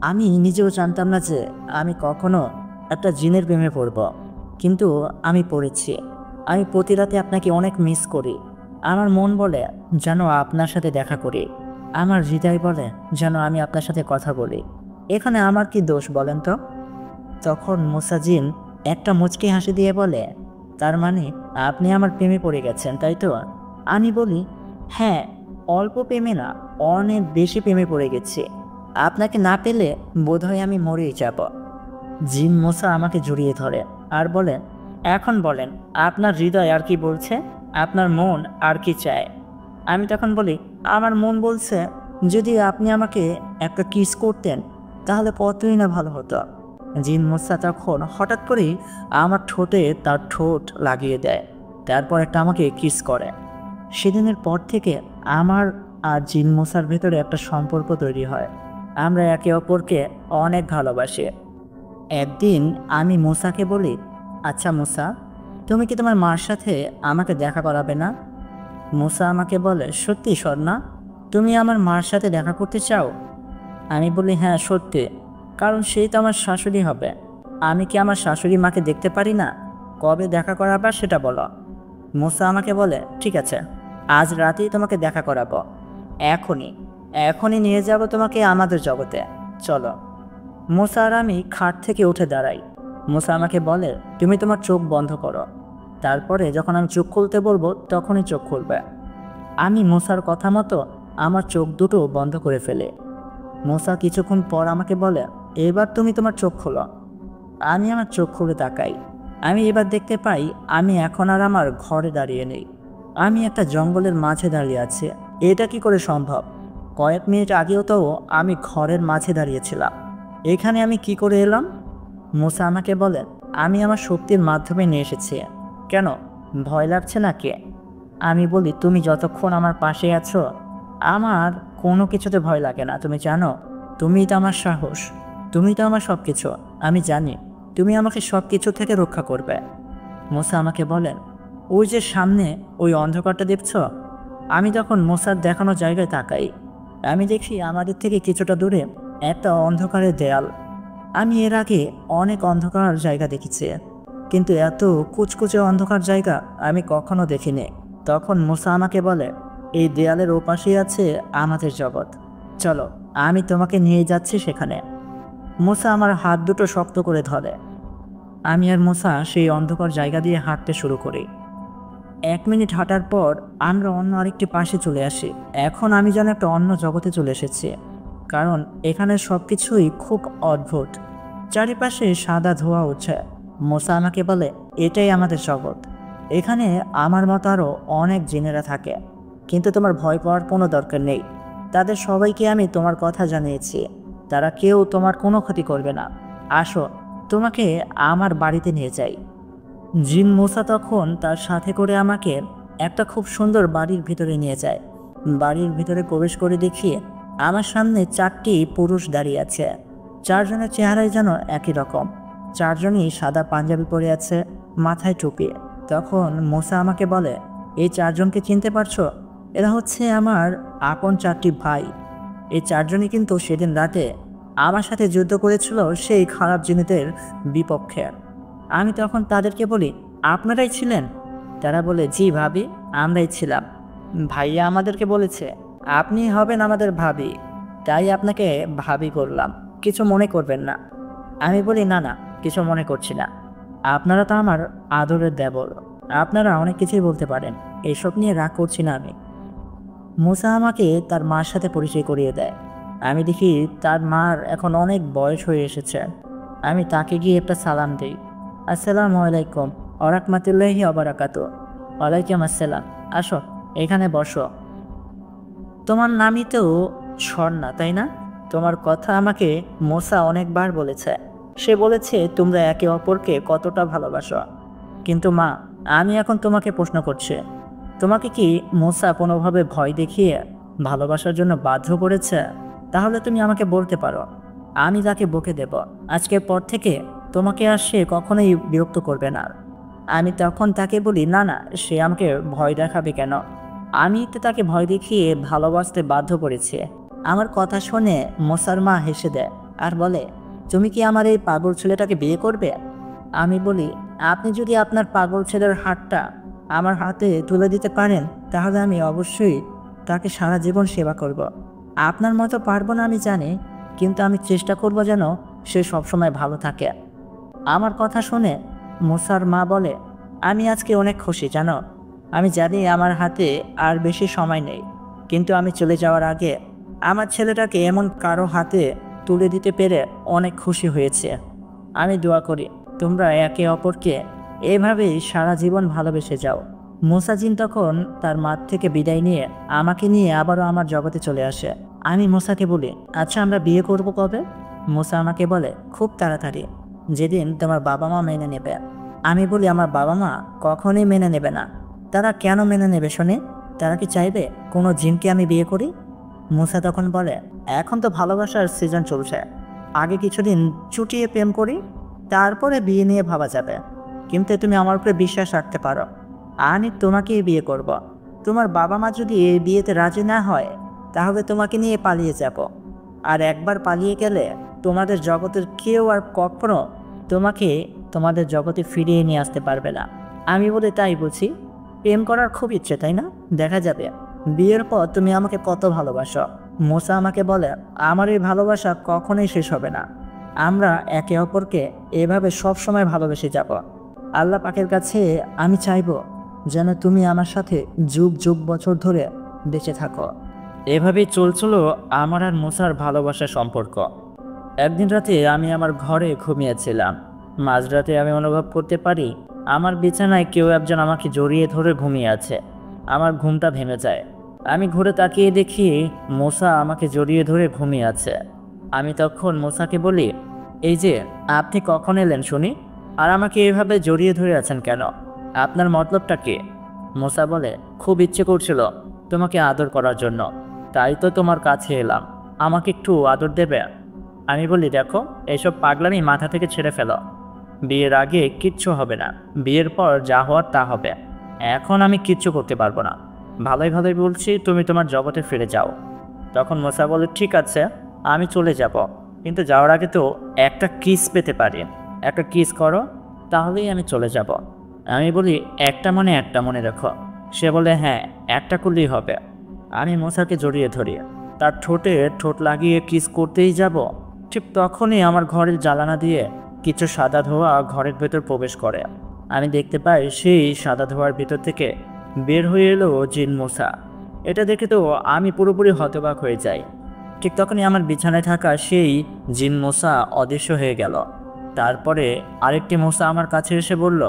আমি নিজেও জানতাম না যে আমি কখনো একটা জিনের প্রেমে পড়ব, কিন্তু আমি পড়েছি। আমি প্রতি রাতে আপনাকে অনেক মিস করি। আমার মন বলে যেন আপনার সাথে দেখা করি, আমার হৃদয় বলে যেন আমি আপনার সাথে কথা বলি। এখানে আমার কি দোষ বলেন তো? তখন মূসা জিন একটা মুচকি হাসি দিয়ে বলে, তার মানে আপনি আমার প্রেমে পড়ে গেছেন, তাই তো? আমি বলি, হ্যাঁ, অল্প প্রেমে না, অনেক বেশি প্রেমে পড়ে গেছি। আপনাকে না পেলে বোধহয় আমি মরেই যাব। জিন মূসা আমাকে জড়িয়ে ধরে আর বলে, এখন বলেন আপনার হৃদয় আর কি বলছে, আপনার মন আর কি চায়? আমি তখন বলি, আমার মন বলছে যদি আপনি আমাকে একটা কিস করতেন তাহলে কতই না ভালো হতো। জিন মূসা তখন হঠাৎ করেই আমার ঠোঁটে তার ঠোঁট লাগিয়ে দেয়, তারপর একটা আমাকে কিস করে। সেদিনের পর থেকে আমার আর জিন মূসার ভেতরে একটা সম্পর্ক তৈরি হয়। আমরা একে অপরকে অনেক ভালোবাসি। একদিন আমি মূসাকে বলি, আচ্ছা মূসা, তুমি কি তোমার মার সাথে আমাকে দেখা করাবে না? মূসা আমাকে বলে, সত্যি স্বর্ণা, তুমি আমার মার সাথে দেখা করতে চাও? আমি বলি, হ্যাঁ সত্যি, কারণ সেই তো আমার শাশুড়ি হবে। আমি কি আমার শাশুড়ি মাকে দেখতে পারি না? কবে দেখা করাবা সেটা বলো। মূসা আমাকে বলে, ঠিক আছে, আজ রাতেই তোমাকে দেখা করাবো। এখনই এখনই নিয়ে যাব তোমাকে আমাদের জগতে, চলো। মূসা আর আমি খাট থেকে উঠে দাঁড়াই। মূসা আমাকে বলে, তুমি তোমার চোখ বন্ধ করো, তারপরে যখন আমি চোখ খুলতে বলবো তখনই চোখ খুলবে। আমি মূসার কথা মতো আমার চোখ দুটো বন্ধ করে ফেলে। মূসা কিছুক্ষণ পর আমাকে বলে, এবার তুমি তোমার চোখ খোলো। আমি আমার চোখ খুলে তাকাই। আমি এবার দেখতে পাই আমি এখন আর আমার ঘরে দাঁড়িয়ে নেই, আমি একটা জঙ্গলের মাঝে দাঁড়িয়ে আছি। এটা কি করে সম্ভব? কয়েক মিনিট আগেও তো আমি ঘরের মাঝে দাঁড়িয়েছিলাম, এখানে আমি কি করে এলাম? মূসা আমাকে বলে, আমি আমার শক্তির মাধ্যমে নিয়ে এসেছি। কেন, ভয় লাগছে নাকি? আমি বলি, তুমি যতক্ষণ আমার পাশে আছো আমার কোনো কিছুতে ভয় লাগে না। তুমি জানো, তুমিই তো আমার সাহস, তুমি তো আমার সব কিছু। আমি জানি তুমি আমাকে সব কিছু থেকে রক্ষা করবে। মূসা আমাকে বলেন, ওই যে সামনে ওই অন্ধকারটা দেখছ? আমি তখন মূসার দেখানো জায়গায় তাকাই। আমি দেখি আমাদের থেকে কিছুটা দূরে একটা অন্ধকারের দেয়াল। আমি এর আগে অনেক অন্ধকার জায়গা দেখেছি, কিন্তু এত কুচকুচে অন্ধকার জায়গা আমি কখনো দেখিনি। তখন মূসা আমাকে বলে, এই দেয়ালের ওপাশেই আছে আমাদের জগৎ, চলো আমি তোমাকে নিয়ে যাচ্ছি সেখানে। মূসা আমার হাত দুটো শক্ত করে ধরে। আমি আর মূসা সেই অন্ধকার জায়গা দিয়ে হাঁটতে শুরু করি। 1 মিনিট হাঁটার পর আমরা অন্য আরেকটি পাশে চলে আসি। এখন আমি যেন একটা অন্য জগতে চলে এসেছি, কারণ এখানে সব কিছুই খুব অদ্ভুত। চারিপাশে সাদা ধোঁয়া উঠছে। মুসা আমাকে বলে, এটাই আমাদের জগৎ। এখানে আমার মতো আরও অনেক জিনেরা থাকে, কিন্তু তোমার ভয় পাওয়ার কোনো দরকার নেই। তাদের সবাইকে আমি তোমার কথা জানিয়েছি, তারা কেউ তোমার কোনো ক্ষতি করবে না। আসো, তোমাকে আমার বাড়িতে নিয়ে যাই। জিন মুসা তখন তার সাথে করে আমাকে একটা খুব সুন্দর বাড়ির ভিতরে নিয়ে যায়। বাড়ির ভিতরে প্রবেশ করে দেখি আমার সামনে 4টি পুরুষ দাঁড়িয়ে আছে। 4জনের চেহারাই যেন একই রকম। 4জনই সাদা পাঞ্জাবি পরে আছে, মাথায় টুপি। তখন মুসা আমাকে বলে, এই 4জনকে চিনতে পারছো? এরা হচ্ছে আমার আপন 4টি ভাই। এই 4জনই কিন্তু সেদিন রাতে আমার সাথে যুদ্ধ করেছিল সেই খারাপ জিনেদের বিপক্ষে। আমি তখন তাদেরকে বলি, আপনারাই ছিলেন? তারা বলে, জি ভাবি, আমরাই ছিলাম। ভাইয়া আমাদেরকে বলেছে আপনি হবেন আমাদের ভাবি, তাই আপনাকে ভাবি করলাম, কিছু মনে করবেন না। আমি বলি, না না, কিছু মনে করছি না। আপনারা তো আমার আদরের দেবর, আপনারা অনেক কিছুই বলতে পারেন, এসব নিয়ে রাগ করছি না আমি। মুসা আমাকে তার মার সাথে পরিচয় করিয়ে দেয়। আমি দেখি তার মার এখন অনেক বয়স হয়ে এসেছে। আমি তাকে গিয়ে একটা সালাম দিই, আসসালামু আলাইকুম ওয়া রাহমাতুল্লাহি ওয়া বারাকাতুহু। ওয়ালাইকুম আসসালাম, আসো এখানে বসো। তোমার নামই তো স্বর্ণা, তাই না? তোমার কথা আমাকে মুসা অনেকবার বলেছে। সে বলেছে তোমরা একে অপরকে কতটা ভালোবাসো। কিন্তু মা, আমি এখন তোমাকে প্রশ্ন করছি, তোমাকে কি মুসা কোনোভাবে ভয় দেখিয়ে ভালোবাসার জন্য বাধ্য করেছে? তাহলে তুমি আমাকে বলতে পারো, আমি তাকে বকে দেব। আজকের পর থেকে তোমাকে আর সে কখনোই বিরক্ত করবে না। আমি তখন তাকে বলি, না না, সে আমাকে ভয় দেখাবে কেন? আমি তো তাকে ভয় দেখিয়ে ভালোবাসতে বাধ্য করেছি। আমার কথা শুনে মুসার মা হেসে দেয় আর বলে, তুমি কি আমার এই পাগল ছেলেটাকে বিয়ে করবে? আমি বলি, আপনি যদি আপনার পাগল ছেলের হাতটা আমার হাতে তুলে দিতে পারেন, তাহলে আমি অবশ্যই তাকে সারা জীবন সেবা করব। আপনার মতো পারবো না আমি জানি, কিন্তু আমি চেষ্টা করব যেন সে সবসময় ভালো থাকে। আমার কথা শুনে মুসার মা বলে, আমি আজকে অনেক খুশি জানো। আমি জানি আমার হাতে আর বেশি সময় নেই, কিন্তু আমি চলে যাওয়ার আগে আমার ছেলেটাকে এমন কারো হাতে তুলে দিতে পেরে অনেক খুশি হয়েছে। আমি দোয়া করি তোমরা একে অপরকে এভাবেই সারা জীবন ভালোবেসে যাও। মুসা জিন তখন তার মাঠ থেকে বিদায় নিয়ে আমাকে নিয়ে আবারও আমার জগতে চলে আসে। আমি মুসাকে বলি, আচ্ছা আমরা বিয়ে করব কবে? মুসা আমাকে বলে, খুব তাড়াতাড়ি, যেদিন তোমার বাবা মা মেনে নেবে। আমি বলি, আমার বাবা মা কখনোই মেনে নেবে না। তারা কেন মেনে নেবে শুনে? তারা কি চাইবে কোনো জিনকে আমি বিয়ে করি? মুসা তখন বলে, এখন তো ভালোবাসার সিজন চলছে, আগে কিছুদিন চুটিয়ে প্রেম করি, তারপরে বিয়ে নিয়ে ভাবা যাবে। কিন্তু তুমি আমার উপরে বিশ্বাস রাখতে পারো, আমি তোমাকেই বিয়ে করব। তোমার বাবা মা যদি এই বিয়েতে রাজি না হয়, তাহলে তোমাকে নিয়ে পালিয়ে যাব। আর একবার পালিয়ে গেলে তোমাদের জগতের কেউ আর কখনো তোমাকে তোমাদের জগতে ফিরিয়ে নিয়ে আসতে পারবে না। আমি বলি, তাই বুঝি? প্রেম করার খুব ইচ্ছে, তাই না? দেখা যাবে বিয়ের পর তুমি আমাকে কত ভালোবাসো। মুসা আমাকে বলে, আমার এই ভালোবাসা কখনোই শেষ হবে না। আমরা একে অপরকে এভাবে সব সময় ভালোবেসে যাব। আল্লাহ পাকের কাছে আমি চাইব যেন তুমি আমার সাথে যুগ যুগ বছর ধরে বেঁচে থাকো। এভাবেই চলছিল আমার আর মুসার ভালোবাসার সম্পর্ক। একদিন রাতে আমি আমার ঘরে ঘুমিয়েছিলাম। মাঝরাতে আমি অনুভব করতে পারি আমার বিছানায় কেউ একজন আমাকে জড়িয়ে ধরে ঘুমিয়ে আছে। আমার ঘুমটা ভেঙে যায়। আমি ঘুরে তাকিয়ে দেখি মুসা আমাকে জড়িয়ে ধরে ঘুমিয়ে আছে। আমি তখন মুসাকে বলি, এই যে আপনি কখন এলেন শুনি, আর আমাকে এভাবে জড়িয়ে ধরে আছেন কেন? আপনার মতলবটা কি? মুসা বলে, খুব ইচ্ছে করছিল তোমাকে আদর করার জন্য, তাই তো তোমার কাছে এলাম। আমাকে একটু আদর দেবে? আমি বলি, দেখো, এইসব পাগলামি মাথা থেকে ছেড়ে ফেলো। বিয়ের আগে কিচ্ছু হবে না, বিয়ের পর যা হওয়ার তা হবে। এখন আমি কিচ্ছু করতে পারবো না। ভালোই ভালোই বলছি, তুমি তোমার জগতে ফিরে যাও। তখন মুসা বলে, ঠিক আছে, আমি চলে যাব, কিন্তু যাওয়ার আগে তো একটা কিস পেতে পারি। একটা কিস করো, তাহলেই আমি চলে যাব। আমি বলি, একটা মনে রেখো। সে বলে, হ্যাঁ, একটা করলেই হবে। আমি মুসাকে জড়িয়ে ধরি, তার ঠোঁটে ঠোঁট লাগিয়ে কিস করতেই যাব, ঠিক তখনই আমার ঘরের জ্বালানা দিয়ে কিছু সাদা ধোঁয়া ঘরের ভেতর প্রবেশ করে। আমি দেখতে পাই সেই সাদা ধোঁয়ার ভিতর থেকে বের হয়ে এলো জিন মূসা। এটা দেখে তো আমি পুরোপুরি হতবাক হয়ে যাই। ঠিক তখনই আমার বিছানায় থাকা সেই জিন মূসা অদৃশ্য হয়ে গেল। তারপরে আরেকটি মূসা আমার কাছে এসে বলল,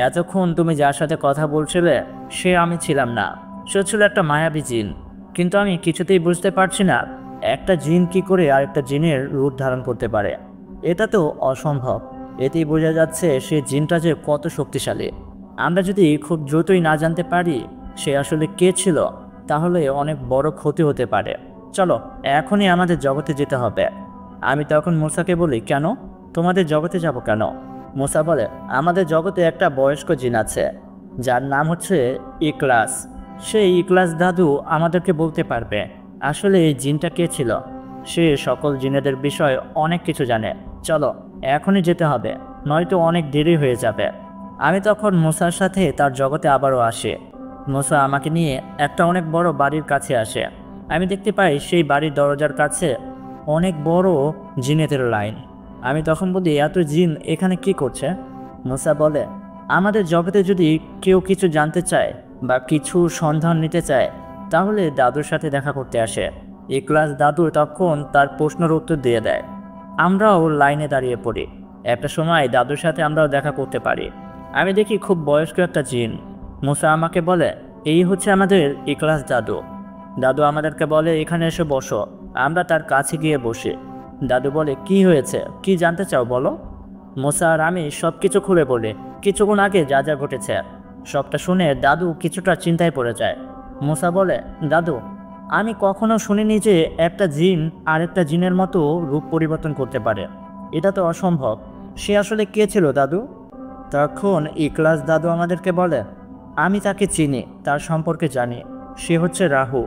এতক্ষণ তুমি যার সাথে কথা বলছিলে সে আমি ছিলাম না, সে ছিল একটা মায়াবী জিন। কিন্তু আমি কিছুতেই বুঝতে পারছি না একটা জিন কি করে আরেকটা জিনের রূপ ধারণ করতে পারে। এটা তো অসম্ভব। এতেই বোঝা যাচ্ছে সে জিনটা যে কত শক্তিশালী। আমরা যদি খুব দ্রুতই না জানতে পারি সে আসলে কে ছিল, তাহলে অনেক বড় ক্ষতি হতে পারে। চলো এখনই আমাদের জগতে যেতে হবে। আমি তখন মূসাকে বলি, কেন? তোমাদের জগতে যাব কেন? মূসা বলে, আমাদের জগতে একটা বয়স্ক জিন আছে যার নাম হচ্ছে ইখলাস। সেই ইখলাস দাদু আমাদেরকে বলতে পারবে আসলে এই জিনটা কে ছিল। সে সকল জিনেদের বিষয়ে অনেক কিছু জানে। চলো এখনই যেতে হবে, নয়তো অনেক দেরি হয়ে যাবে। আমি তখন মূসার সাথে তার জগতে আবারও আসি। মূসা আমাকে নিয়ে একটা অনেক বড় বাড়ির কাছে আসে। আমি দেখতে পাই সেই বাড়ির দরজার কাছে অনেক বড় জিনেদের লাইন। আমি তখন বলি, এত জিন এখানে কি করছে? মূসা বলে, আমাদের জগতে যদি কেউ কিছু জানতে চায় বা কিছু সন্ধান নিতে চায় তাহলে দাদুর সাথে দেখা করতে আসে। ইখলাস দাদু তখন তার প্রশ্নের উত্তর দিয়ে দেয়। আমরাও লাইনে দাঁড়িয়ে পড়ি। একটা সময় দাদুর সাথে আমরাও দেখা করতে পারি। আমি দেখি খুব বয়স্ক একটা জিন। মূসা আমাকে বলে, এই হচ্ছে আমাদের ইখলাস দাদু। দাদু আমাদেরকে বলে, এখানে এসে বসো। আমরা তার কাছে গিয়ে বসি। দাদু বলে, কি হয়েছে, কি জানতে চাও বলো? মূসা আর আমি সব কিছু খুলে বলি, কিছুক্ষণ আগে যা যা ঘটেছে। সবটা শুনে দাদু কিছুটা চিন্তায় পড়ে যায়। মূসা বলে, দাদু, আমি কখনো শুনিনি যে একটা জিন আরেকটা জিনের মতো রূপ পরিবর্তন করতে পারে। এটা তো অসম্ভব। সে আসলে কে ছিল দাদু? তখন ইখলাস দাদু আমাদেরকে বলে, আমি তাকে চিনি, তার সম্পর্কে জানি। সে হচ্ছে রাহু।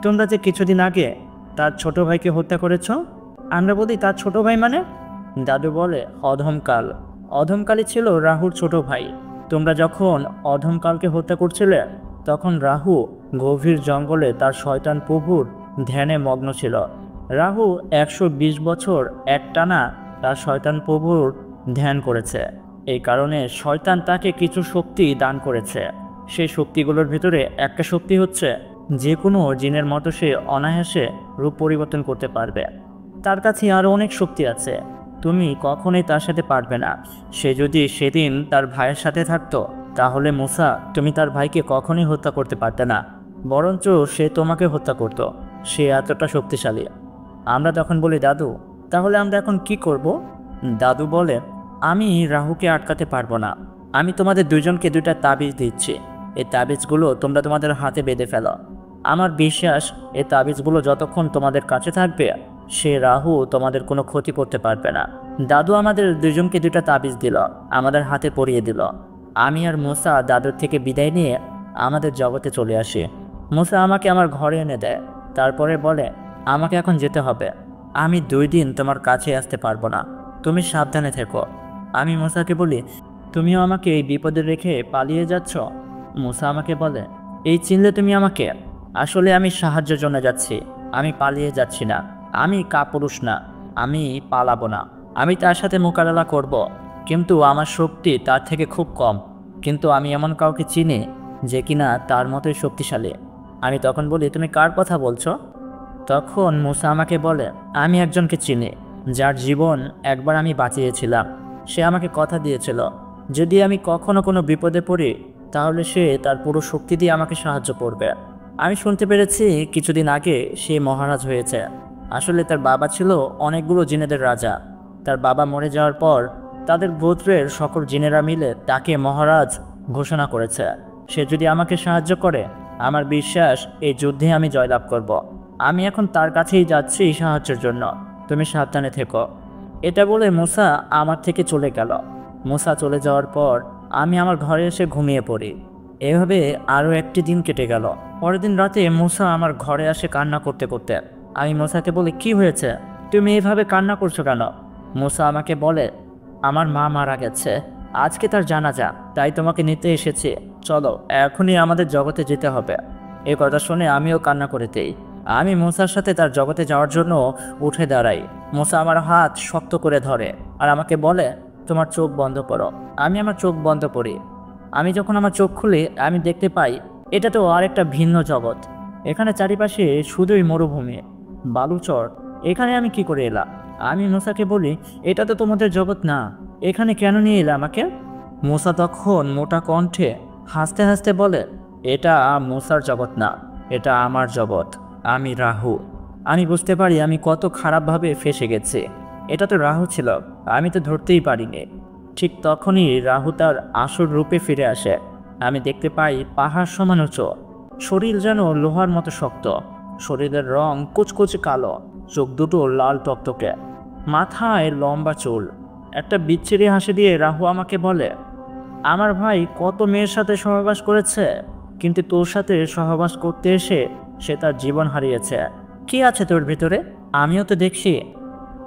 তোমরা যে কিছুদিন আগে তার ছোট ভাইকে হত্যা করেছ। আমরা বলি, তার ছোট ভাই মানে? দাদু বলে, অধমকাল। অধমকালই ছিল রাহুর ছোট ভাই। তোমরা যখন অধমকালকে হত্যা করছিলে তখন রাহু গভীর জঙ্গলে তার শয়তান প্রভুর ধ্যানে মগ্ন ছিল। রাহু 120 বছর একটানা তার শয়তান প্রভুর ধ্যান করেছে। এই কারণে শয়তান তাকে কিছু শক্তি দান করেছে। সেই শক্তিগুলোর ভিতরে একটা শক্তি হচ্ছে যে কোনো জিনের মতো সে অনায়াসে রূপ পরিবর্তন করতে পারবে। তার কাছে আরও অনেক শক্তি আছে, তুমি কখনোই তার সাথে পারবে না। সে যদি সেদিন তার ভাইয়ের সাথে থাকতো তাহলে মূসা তুমি তার ভাইকে কখনোই হত্যা করতে পারতে না, বরঞ্চ সে তোমাকে হত্যা করত। সে এতটা শক্তিশালী। আমরা তখন বলি, দাদু, তাহলে আমরা এখন কি করব? দাদু বলে, আমি রাহুকে আটকাতে পারবো না। আমি তোমাদের দুজনকে দুইটা তাবিজ দিচ্ছি। এই তাবিজগুলো তোমরা তোমাদের হাতে বেঁধে ফেলো। আমার বিশ্বাস এই তাবিজগুলো যতক্ষণ তোমাদের কাছে থাকবে সে রাহু তোমাদের কোনো ক্ষতি করতে পারবে না। দাদু আমাদের দুজনকে দুইটা তাবিজ দিল, আমাদের হাতে পরিয়ে দিল। আমি আর মূসা দাদুর থেকে বিদায় নিয়ে আমাদের জগতে চলে আসি। মূসা আমাকে আমার ঘরে এনে দেয়। তারপরে বলে, আমাকে এখন যেতে হবে। আমি 2 দিন তোমার কাছে আসতে পারবো না, তুমি সাবধানে থেকো। আমি মূসাকে বলি, তুমিও আমাকে এই বিপদে রেখে পালিয়ে যাচ্ছ? মূসা আমাকে বলে, এই চিনলে তুমি আমাকে? আসলে আমি সাহায্যের জন্য যাচ্ছি, আমি পালিয়ে যাচ্ছি না। আমি কাপুরুষ না, আমি পালাবো না। আমি তার সাথে মোকাবেলা করব, কিন্তু আমার শক্তি তার থেকে খুব কম। কিন্তু আমি এমন কাউকে চিনি যে কিনা তার মতোই শক্তিশালী। আমি তখন বলি, তুমি কার কথা বলছো? তখন মূসা আমাকে বলে, আমি একজনকে চিনি যার জীবন একবার আমি বাঁচিয়েছিলাম। সে আমাকে কথা দিয়েছিল যদি আমি কখনো কোনো বিপদে পড়ি তাহলে সে তার পুরো শক্তি দিয়ে আমাকে সাহায্য করবে। আমি শুনতে পেরেছি কিছুদিন আগে সে মহারাজ হয়েছে। আসলে তার বাবা ছিল অনেকগুলো জিনেদের রাজা। তার বাবা মরে যাওয়ার পর তাদের গোত্রের সকল জিনেরা মিলে তাকে মহারাজ ঘোষণা করেছে। সে যদি আমাকে সাহায্য করে আমার বিশ্বাস এই যুদ্ধে আমি জয়লাভ করব। আমি এখন তার কাছেই যাচ্ছি সাহায্যের জন্য, তুমি সাবধানে থেকো। এটা বলে মূসা আমার থেকে চলে গেল। মূসা চলে যাওয়ার পর আমি আমার ঘরে এসে ঘুমিয়ে পড়ি। এভাবে আরও একটি দিন কেটে গেল। পরের দিন রাতে মূসা আমার ঘরে আসে কান্না করতে করতে। আমি মূসাকে বলি, কি হয়েছে, তুমি এইভাবে কান্না করছো কেন? মূসা আমাকে বলে, আমার মা মারা গেছে, আজকে তার জানাজা, তাই তোমাকে নিতে এসেছি। চলো এখনই আমাদের জগতে যেতে হবে। এই কথা শুনে আমিও কান্না করে দেই। আমি মূসার সাথে তার জগতে যাওয়ার জন্য উঠে দাঁড়াই। মূসা আমার হাত শক্ত করে ধরে আর আমাকে বলে, তোমার চোখ বন্ধ করো। আমি আমার চোখ বন্ধ করি। আমি যখন আমার চোখ খুলি আমি দেখতে পাই এটা তো আরেকটা ভিন্ন জগৎ। এখানে চারিপাশে শুধুই মরুভূমি, বালুচর। এখানে আমি কি করে এলাম? আমি মুসাকে বলি, এটা তো তোমাদের জগৎ না, এখানে কেন নিয়ে এলে আমাকে? মুসা তখন মোটা কণ্ঠে হাসতে হাসতে বলে, এটা মুসার জগৎ না, এটা আমার জগৎ। আমি রাহু। আমি বুঝতে পারি আমি কত খারাপভাবে ফেঁসে গেছি। এটা তো রাহু ছিল, আমি তো ধরতেই পারিনি। ঠিক তখনই রাহু তার আসল রূপে ফিরে আসে। আমি দেখতে পাই পাহাড় সমান উঁচু, শরীর যেন লোহার মতো শক্ত, শরীরের রং কুচকুচে কালো, চোখ দুটো লাল টকটকে, মাথায় লম্বা চুল। একটা বিচ্ছিরি হাসি দিয়ে রাহু আমাকে বলে, আমার ভাই কত মেয়ের সাথে সহবাস করেছে, কিন্তু তোর সাথে সহবাস করতে এসে সে তার জীবন হারিয়েছে। কি আছে তোর ভিতরে? আমিও তো দেখছি।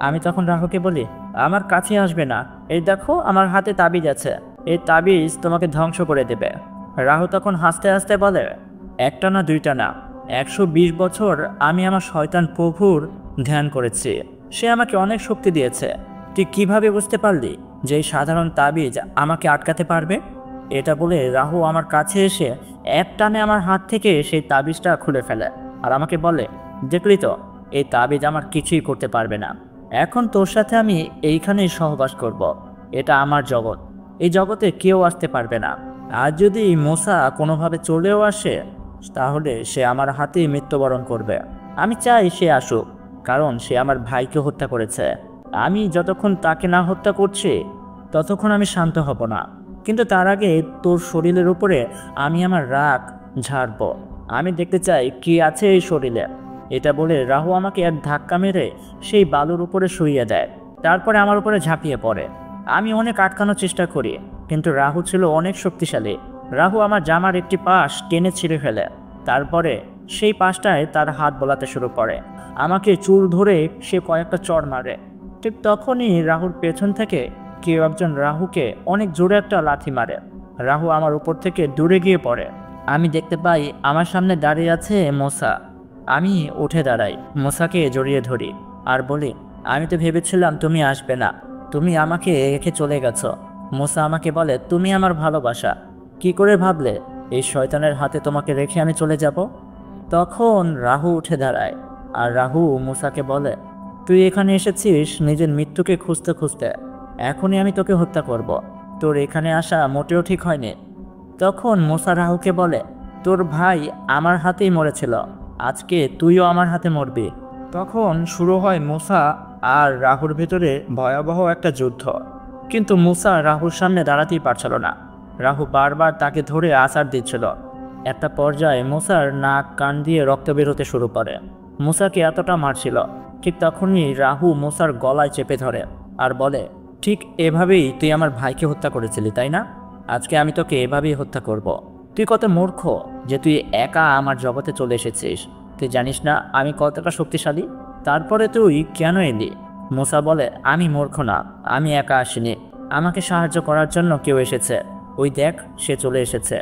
আমি তখন রাহুকে বলি, আমার কাছে আসবে না, এই দেখো আমার হাতে তাবিজ আছে, এই তাবিজ তোমাকে ধ্বংস করে দেবে। রাহু তখন হাসতে হাসতে বলে, একটা না দুইটা না, 120 বছর আমি আমার শয়তান প্রভুর ধ্যান করেছি, সে আমাকে অনেক শক্তি দিয়েছে। তুই কিভাবে বুঝতে পারলি যে এই সাধারণ তাবিজ আমাকে আটকাতে পারবে? এটা বলে রাহু আমার কাছে এসে এক টানে আমার হাত থেকে সেই তাবিজটা খুলে ফেলে আর আমাকে বলে, দেখলি তো, এই তাবিজ আমার কিছুই করতে পারবে না। এখন তোর সাথে আমি এইখানেই সহবাস করব। এটা আমার জগৎ, এই জগতে কেউ আসতে পারবে না। আর যদি মোসা কোনোভাবে চলেও আসে তাহলে সে আমার হাতেই মৃত্যুবরণ করবে। আমি চাই সে আসুক, কারণ সে আমার ভাইকে হত্যা করেছে। আমি যতক্ষণ তাকে না হত্যা করছি ততক্ষণ আমি শান্ত হব না। কিন্তু তার আগে তোর শরীরের উপরে আমি আমার রাগ ঝাড়ব। আমি দেখতে চাই কি আছে এই শরীরে। এটা বলে রাহু আমাকে এক ধাক্কা মেরে সেই বালুর উপরে শুইয়ে দেয়, তারপরে আমার উপরে ঝাঁপিয়ে পড়ে। আমি অনেক আটকানোর চেষ্টা করি, কিন্তু রাহু ছিল অনেক শক্তিশালী। রাহু আমার জামার একটি পাশ টেনে ছিঁড়ে ফেলে, তারপরে সেই পাশটায় তার হাত বোলাতে শুরু করে। আমাকে চুল ধরে সে কয়েকটা চড় মারে। ঠিক তখনই রাহুর পেছন থেকে কেউ একজন রাহুকে অনেক জোরে একটা লাথি মারে। রাহু আমার উপর থেকে দূরে গিয়ে পড়ে। আমি দেখতে পাই আমার সামনে দাঁড়িয়ে আছে মোসা। আমি উঠে দাঁড়াই, মোসাকে জড়িয়ে ধরি আর বলি, আমি তো ভেবেছিলাম তুমি আসবে না, তুমি আমাকে রেখে চলে গেছো। মোসা আমাকে বলে, তুমি আমার ভালোবাসা, কি করে ভাবলে এই শয়তানের হাতে তোমাকে রেখে আমি চলে যাব? তখন রাহু উঠে দাঁড়ায় আর রাহু মুসাকে বলে, তুই এখানে এসেছিস নিজের মৃত্যুকে খুঁজতে খুঁজতে, এখনই আমি তোকে হত্যা করব। তোর এখানে আসা মোটেও ঠিক হয়নি। তখন মুসা রাহুকে বলে, তোর ভাই আমার হাতেই মরেছিল, আজকে তুইও আমার হাতে মরবি। তখন শুরু হয় মুসা আর রাহুর ভেতরে ভয়াবহ একটা যুদ্ধ। কিন্তু মুসা রাহুর সামনে দাঁড়াতেই পারছিল না। রাহু বারবার তাকে ধরে আছাড় দিচ্ছিল। একটা পর্যায়ে মুসার নাক কান দিয়ে রক্ত বের হতে শুরু করে। মুসাকে এতটা মারছিল। ঠিক তখনই রাহু মুসার গলায় চেপে ধরে আর বলে, ঠিক এভাবেই তুই আমার ভাইকে হত্যা করেছিলি, তাই না? আজকে আমি তোকে এভাবেই হত্যা করব। তুই কত মূর্খ যে তুই একা আমার জগতে চলে এসেছিস। তুই জানিস না আমি কতটা শক্তিশালী? তারপরে তুই কেন এলি? মুসা বলে, আমি মূর্খ না, আমি একা আসিনি, আমাকে সাহায্য করার জন্য কেউ এসেছে। ওই দেখ, সে চলে এসেছে।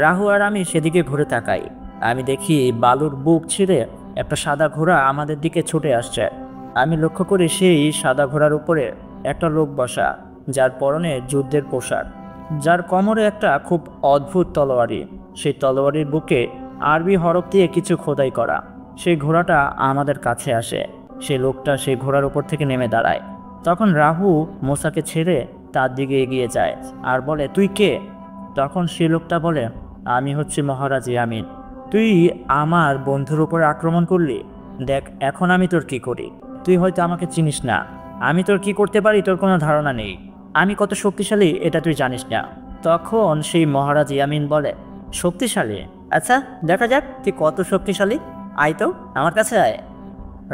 রাহু আর আমি সেদিকে ঘুরে তাকাই। আমি দেখি বালুর বুক ছিঁড়ে একটা সাদা ঘোড়া আমাদের দিকে ছুটে আসছে। আমি লক্ষ্য করি সেই সাদা ঘোড়ার উপরে একটা লোক বসা, যার পরনে যুদ্ধের পোশাক, যার কোমরে একটা খুব অদ্ভুত তলোয়ারি। সেই তলোয়ারির বুকে আরবি হরফ দিয়ে কিছু খোদাই করা। সেই ঘোড়াটা আমাদের কাছে আসে। সেই লোকটা সেই ঘোড়ার উপর থেকে নেমে দাঁড়ায়। তখন রাহু মুসাকে ছেড়ে তার দিকে এগিয়ে যায় আর বলে, তুই কে? তখন সেই লোকটা বলে, আমি হচ্ছি মহারাজ ইয়ামিন। তুই আমার বন্ধুর উপরে আক্রমণ করলি, দেখ এখন আমি তোর কি করি। তুই হয়তো আমাকে চিনিস না, আমি তোর কি করতে পারি তোর কোনো ধারণা নেই। আমি কত শক্তিশালী এটা তুই জানিস না। তখন সেই মহারাজ ইয়ামিন বলে, শক্তিশালী? আচ্ছা দেখা যাক তুই কত শক্তিশালী, আয় তো আমার কাছে আয়।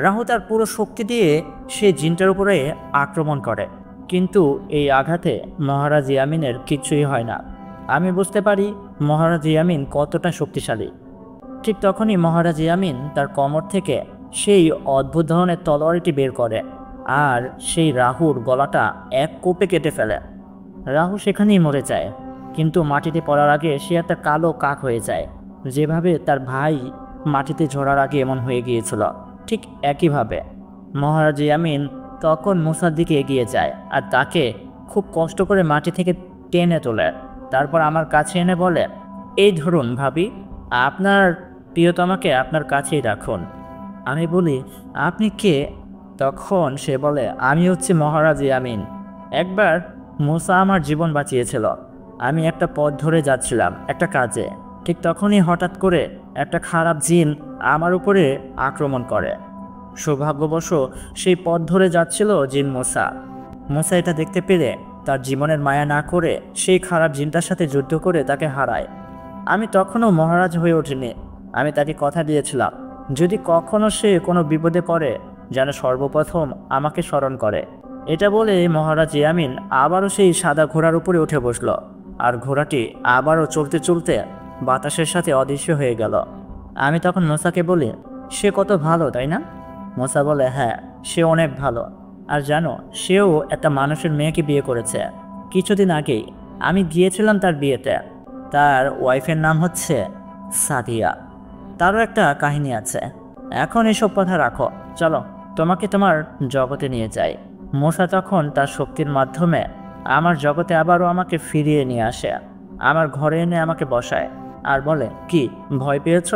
রাহু তার পুরো শক্তি দিয়ে সে জিনটার উপরে আক্রমণ করে, কিন্তু এই আঘাতে মহারাজ ইয়ামিনের কিছুই হয় না। আমি বুঝতে পারি মহারাজ ইয়ামিন কতটা শক্তিশালী। ঠিক তখনই মহারাজ ইয়ামিন তার কোমর থেকে সেই অদ্ভুত ধরনের তলোয়ারটি বের করে আর সেই রাহুর গলাটা এক কোপে কেটে ফেলে। রাহু সেখানেই মরে যায়, কিন্তু মাটিতে পড়ার আগে সে একটা কালো কাক হয়ে যায়। যেভাবে তার ভাই মাটিতে ঝরার আগে এমন হয়ে গিয়েছিল, ঠিক একইভাবে মহারাজ ইয়ামিন তখন মুসার দিকে এগিয়ে যায় আর তাকে খুব কষ্ট করে মাটি থেকে টেনে তোলে, তারপর আমার কাছে এনে বলে, এই ধরুন ভাবি, আপনার প্রিয়তমাকে আপনার কাছেই রাখুন। আমি বলি, আপনি কে? তখন সে বলে, আমি হচ্ছি মহারাজ ইয়ামিন। একবার মুসা আমার জীবন বাঁচিয়েছিল। আমি একটা পথ ধরে যাচ্ছিলাম একটা কাজে, ঠিক তখনই হঠাৎ করে একটা খারাপ জিন আমার উপরে আক্রমণ করে। সৌভাগ্যবশ সেই পথ ধরে যাচ্ছিল জিন মুসা। মুসা এটা দেখতে পেরে তার জীবনের মায়া না করে সেই খারাপ জিনটার সাথে যুদ্ধ করে তাকে হারায়। আমি তখনও মহারাজ হয়ে ওঠিনি। আমি তাকে কথা দিয়েছিলাম, যদি কখনো সে কোনো বিপদে পড়ে যেন সর্বপ্রথম আমাকে স্মরণ করে। এটা বলে মহারাজ ইয়ামিন আবারও সেই সাদা ঘোড়ার উপরে উঠে বসলো, আর ঘোড়াটি আবারও চলতে চলতে বাতাসের সাথে অদৃশ্য হয়ে গেল। আমি তখন মুসাকে বলি, সে কত ভালো তাই না? মুসা বলে, হ্যাঁ, সে অনেক ভালো। আর জানো, সেও একটা মানুষের মেয়েকে বিয়ে করেছে। কিছুদিন আগেই আমি গিয়েছিলাম তার বিয়েতে। তার ওয়াইফের নাম হচ্ছে সাদিয়া। তারও একটা কাহিনী আছে। এখন এসব কথা রাখো, চলো তোমাকে তোমার জগতে নিয়ে যাই। মুসা তখন তার শক্তির মাধ্যমে আমার জগতে আবারও আমাকে ফিরিয়ে নিয়ে আসে। আমার ঘরে এনে আমাকে বসায় আর বলে, কি ভয় পেয়েছ?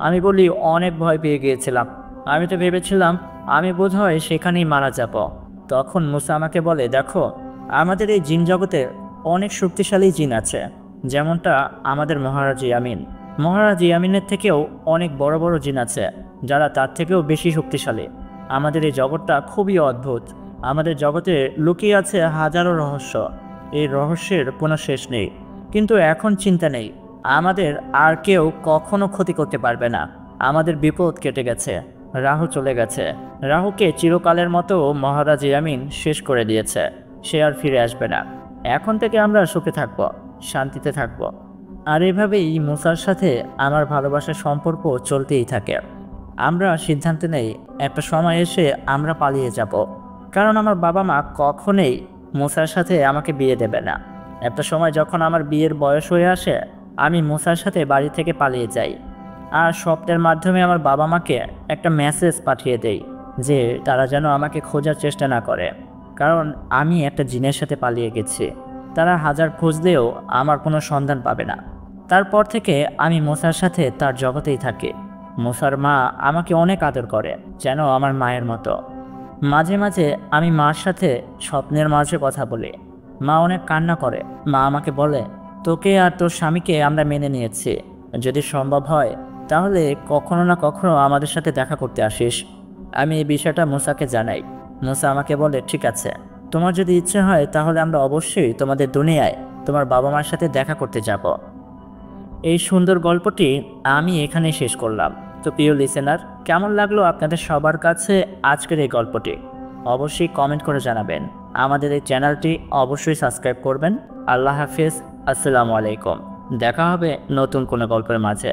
আমি বলি, অনেক ভয় পেয়ে গিয়েছিলাম। আমি তো ভেবেছিলাম আমি বোধহয় সেখানেই মারা যাব। তখন মুসা আমাকে বলে, দেখো, আমাদের এই জিন জগতে অনেক শক্তিশালী জিন আছে, যেমনটা আমাদের মহারাজ ইয়ামিন। মহারাজ ইয়ামিনের থেকেও অনেক বড় বড় জিন আছে যারা তার থেকেও বেশি শক্তিশালী। আমাদের এই জগৎটা খুবই অদ্ভুত। আমাদের জগতে লুকিয়ে আছে হাজারো রহস্য। এই রহস্যের কোনো শেষ নেই। কিন্তু এখন চিন্তা নেই, আমাদের আর কেউ কখনো ক্ষতি করতে পারবে না। আমাদের বিপদ কেটে গেছে, রাহু চলে গেছে। রাহুকে চিরকালের মতো মহারাজ ইয়ামিন শেষ করে দিয়েছে। সে আর ফিরে আসবে না। এখন থেকে আমরা সুখে থাকবো, শান্তিতে থাকবো। আর এভাবেই মুসার সাথে আমার ভালোবাসার সম্পর্ক চলতেই থাকে। আমরা সিদ্ধান্ত নেই একটা সময় এসে আমরা পালিয়ে যাব, কারণ আমার বাবা মা কখনোই মুসার সাথে আমাকে বিয়ে দেবে না। একটা সময় যখন আমার বিয়ের বয়স হয়ে আসে, আমি মুসার সাথে বাড়ি থেকে পালিয়ে যাই। আর স্বপ্নের মাধ্যমে আমার বাবা মাকে একটা মেসেজ পাঠিয়ে দেই যে তারা যেন আমাকে খোঁজার চেষ্টা না করে, কারণ আমি একটা জিনের সাথে পালিয়ে গেছি। তারা হাজার খুঁজলেও আমার কোনো সন্ধান পাবে না। তারপর থেকে আমি মুসার সাথে তার জগতেই থাকি। মুসার মা আমাকে অনেক আদর করে, যেন আমার মায়ের মতো। মাঝে মাঝে আমি মার সাথে স্বপ্নের মাঝে কথা বলি। মা অনেক কান্না করে। মা আমাকে বলে, তোকে আর তোর স্বামীকে আমরা মেনে নিয়েছি, যদি সম্ভব হয় তাহলে কখনো না কখনো আমাদের সাথে দেখা করতে আসিস। আমি এই বিষয়টা মুসাকে জানাই। মুসা আমাকে বলে, ঠিক আছে, তোমার যদি ইচ্ছে হয় তাহলে আমরা অবশ্যই তোমাদের দুনিয়ায় তোমার বাবা মার সাথে দেখা করতে যাব। এই সুন্দর গল্পটি আমি এখানেই শেষ করলাম। তো প্রিয় লিসেনার, কেমন লাগলো আপনাদের সবার কাছে আজকের এই গল্পটি? অবশ্যই কমেন্ট করে জানাবেন। আমাদের এই চ্যানেলটি অবশ্যই সাবস্ক্রাইব করবেন। আল্লাহ হাফিজ। আসসালামু আলাইকুম। দেখা হবে নতুন কোনো গল্পের মাঝে।